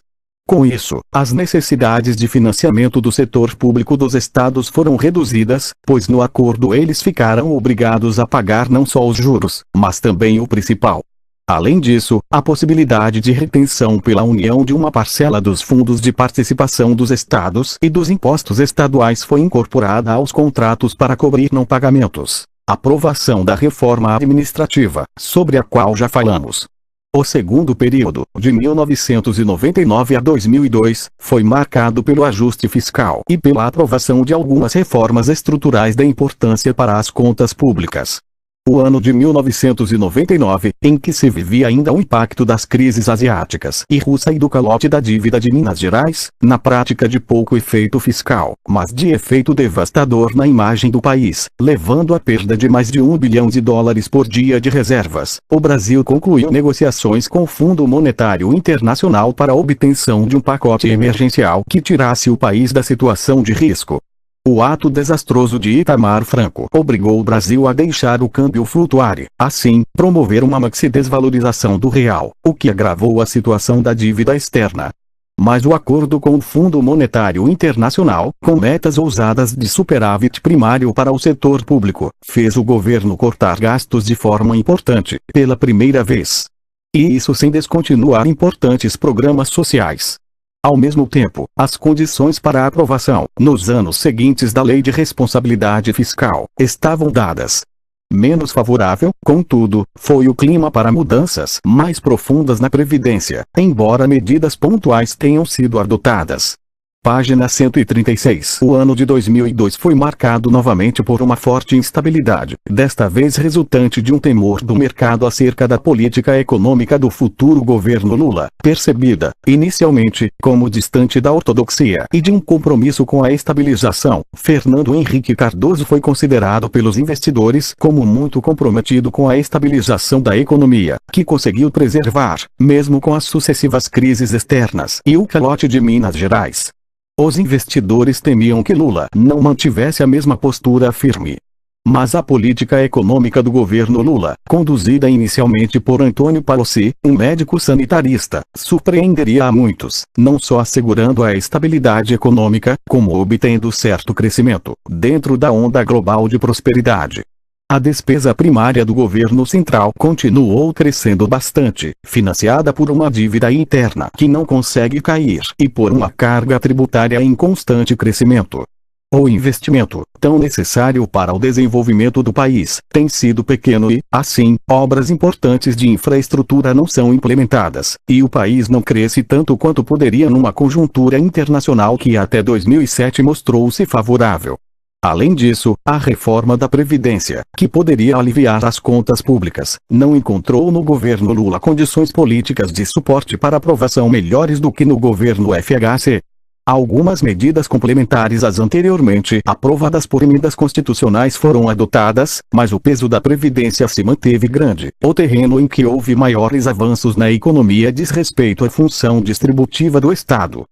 Com isso, as necessidades de financiamento do setor público dos estados foram reduzidas, pois no acordo eles ficaram obrigados a pagar não só os juros, mas também o principal. Além disso, a possibilidade de retenção pela União de uma parcela dos fundos de participação dos estados e dos impostos estaduais foi incorporada aos contratos para cobrir não pagamentos. Aprovação da reforma administrativa, sobre a qual já falamos. O segundo período, de 1999 a 2002, foi marcado pelo ajuste fiscal e pela aprovação de algumas reformas estruturais de importância para as contas públicas. O ano de 1999, em que se vivia ainda o impacto das crises asiáticas e russa e do calote da dívida de Minas Gerais, na prática de pouco efeito fiscal, mas de efeito devastador na imagem do país, levando à perda de mais de US$ 1 bilhão por dia de reservas, o Brasil concluiu negociações com o Fundo Monetário Internacional para a obtenção de um pacote emergencial que tirasse o país da situação de risco. O ato desastroso de Itamar Franco obrigou o Brasil a deixar o câmbio flutuar e, assim, promover uma maxi-desvalorização do real, o que agravou a situação da dívida externa. Mas o acordo com o Fundo Monetário Internacional, com metas ousadas de superávit primário para o setor público, fez o governo cortar gastos de forma importante, pela primeira vez. E isso sem descontinuar importantes programas sociais. Ao mesmo tempo, as condições para a aprovação, nos anos seguintes da Lei de Responsabilidade Fiscal, estavam dadas. Menos favorável, contudo, foi o clima para mudanças mais profundas na Previdência, embora medidas pontuais tenham sido adotadas. Página 136. O ano de 2002 foi marcado novamente por uma forte instabilidade, desta vez resultante de um temor do mercado acerca da política econômica do futuro governo Lula, percebida, inicialmente, como distante da ortodoxia e de um compromisso com a estabilização. Fernando Henrique Cardoso foi considerado pelos investidores como muito comprometido com a estabilização da economia, que conseguiu preservar, mesmo com as sucessivas crises externas e o calote de Minas Gerais. Os investidores temiam que Lula não mantivesse a mesma postura firme. Mas a política econômica do governo Lula, conduzida inicialmente por Antônio Palocci, um médico sanitarista, surpreenderia a muitos, não só assegurando a estabilidade econômica, como obtendo certo crescimento, dentro da onda global de prosperidade. A despesa primária do governo central continuou crescendo bastante, financiada por uma dívida interna que não consegue cair e por uma carga tributária em constante crescimento. O investimento, tão necessário para o desenvolvimento do país, tem sido pequeno e, assim, obras importantes de infraestrutura não são implementadas, e o país não cresce tanto quanto poderia numa conjuntura internacional que até 2007 mostrou-se favorável. Além disso, a reforma da Previdência, que poderia aliviar as contas públicas, não encontrou no governo Lula condições políticas de suporte para aprovação melhores do que no governo FHC. Algumas medidas complementares às anteriormente aprovadas por emendas constitucionais foram adotadas, mas o peso da Previdência se manteve grande. O terreno em que houve maiores avanços na economia diz respeito à função distributiva do Estado.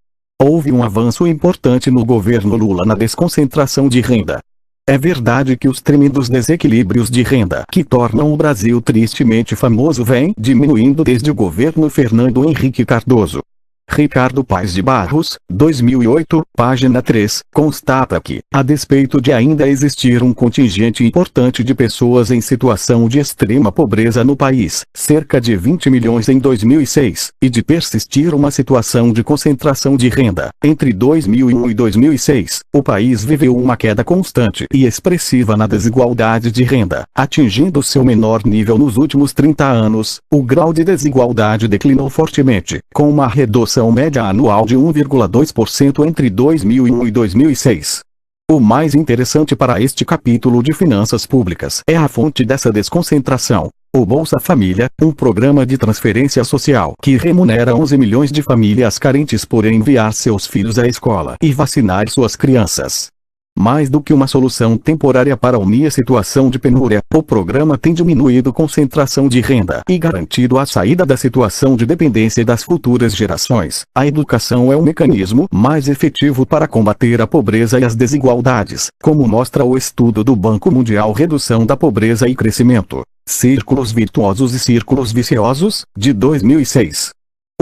Houve um avanço importante no governo Lula na desconcentração de renda. É verdade que os tremendos desequilíbrios de renda que tornam o Brasil tristemente famoso vêm diminuindo desde o governo Fernando Henrique Cardoso. Ricardo Paes de Barros, 2008, página 3, constata que, a despeito de ainda existir um contingente importante de pessoas em situação de extrema pobreza no país, cerca de 20 milhões em 2006, e de persistir uma situação de concentração de renda, entre 2001 e 2006, o país viveu uma queda constante e expressiva na desigualdade de renda, atingindo seu menor nível nos últimos 30 anos. O grau de desigualdade declinou fortemente, com uma redução média anual de 1,2% entre 2001 e 2006. O mais interessante para este capítulo de finanças públicas é a fonte dessa desconcentração: o Bolsa Família, um programa de transferência social que remunera 11 milhões de famílias carentes por enviar seus filhos à escola e vacinar suas crianças. Mais do que uma solução temporária para unir a situação de penúria, o programa tem diminuído a concentração de renda e garantido a saída da situação de dependência das futuras gerações. A educação é o mecanismo mais efetivo para combater a pobreza e as desigualdades, como mostra o estudo do Banco Mundial Redução da Pobreza e Crescimento, Círculos Virtuosos e Círculos Viciosos, de 2006.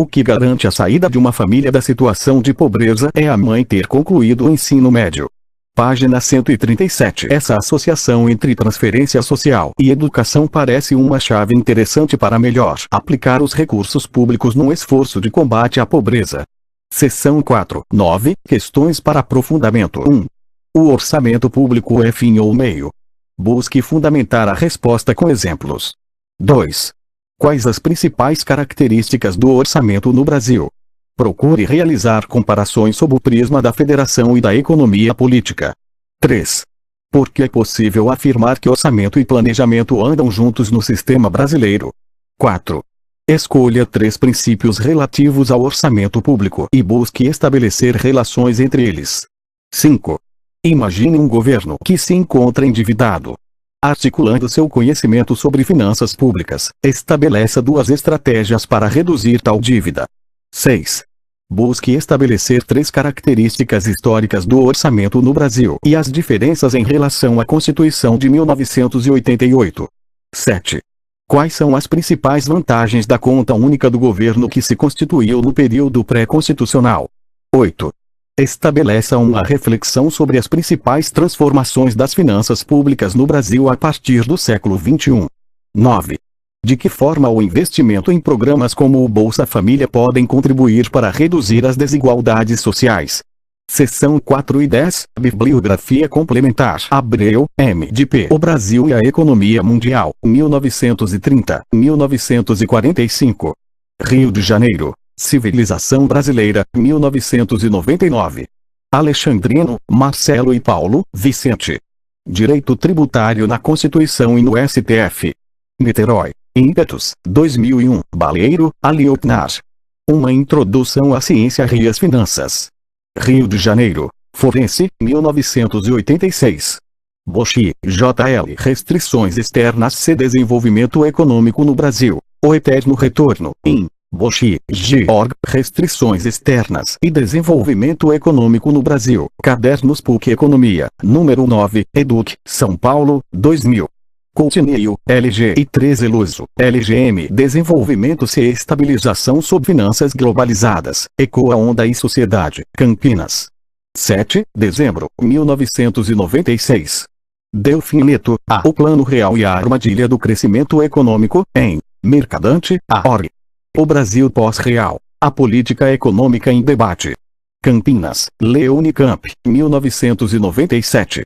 O que garante a saída de uma família da situação de pobreza é a mãe ter concluído o ensino médio. Página 137. Essa associação entre transferência social e educação parece uma chave interessante para melhor aplicar os recursos públicos no esforço de combate à pobreza. Seção 4. 9. Questões para aprofundamento. 1. O orçamento público é fim ou meio? Busque fundamentar a resposta com exemplos. 2. Quais as principais características do orçamento no Brasil? Procure realizar comparações sob o prisma da federação e da economia política. 3. Por que é possível afirmar que orçamento e planejamento andam juntos no sistema brasileiro? 4. Escolha 3 princípios relativos ao orçamento público e busque estabelecer relações entre eles. 5. Imagine um governo que se encontra endividado. Articulando seu conhecimento sobre finanças públicas, estabeleça 2 estratégias para reduzir tal dívida. 6. Busque estabelecer 3 características históricas do orçamento no Brasil e as diferenças em relação à Constituição de 1988. 7. Quais são as principais vantagens da conta única do governo que se constituiu no período pré-constitucional? 8. Estabeleça uma reflexão sobre as principais transformações das finanças públicas no Brasil a partir do século XXI. 9. De que forma o investimento em programas como o Bolsa Família podem contribuir para reduzir as desigualdades sociais? Seção 4 e 10. Bibliografia complementar. Abreu, M. de P. O Brasil e a Economia Mundial, 1930-1945. Rio de Janeiro. Civilização Brasileira, 1999. Alexandrino, Marcelo e Paulo, Vicente. Direito Tributário na Constituição e no STF. Niterói. Ímpetos, 2001. Baleiro, Aliotnar. Uma Introdução à Ciência e às Finanças. Rio de Janeiro. Forense, 1986. Boshi, J.L. Restrições Externas e Desenvolvimento Econômico no Brasil. O Eterno Retorno, in. Boshi, G.Org. Restrições Externas e Desenvolvimento Econômico no Brasil. Cadernos PUC Economia, número 9, Educ, São Paulo, 2000. Coutinho, LG e 13 Luso, LGM. Desenvolvimento e Estabilização sob Finanças Globalizadas, Ecoa Onda e Sociedade, Campinas. 7, dezembro, 1996. Delfim Neto, A. O Plano Real e a Armadilha do Crescimento Econômico, em Mercadante, A.org. O Brasil Pós-Real, a Política Econômica em Debate. Campinas, Leunicamp, 1997.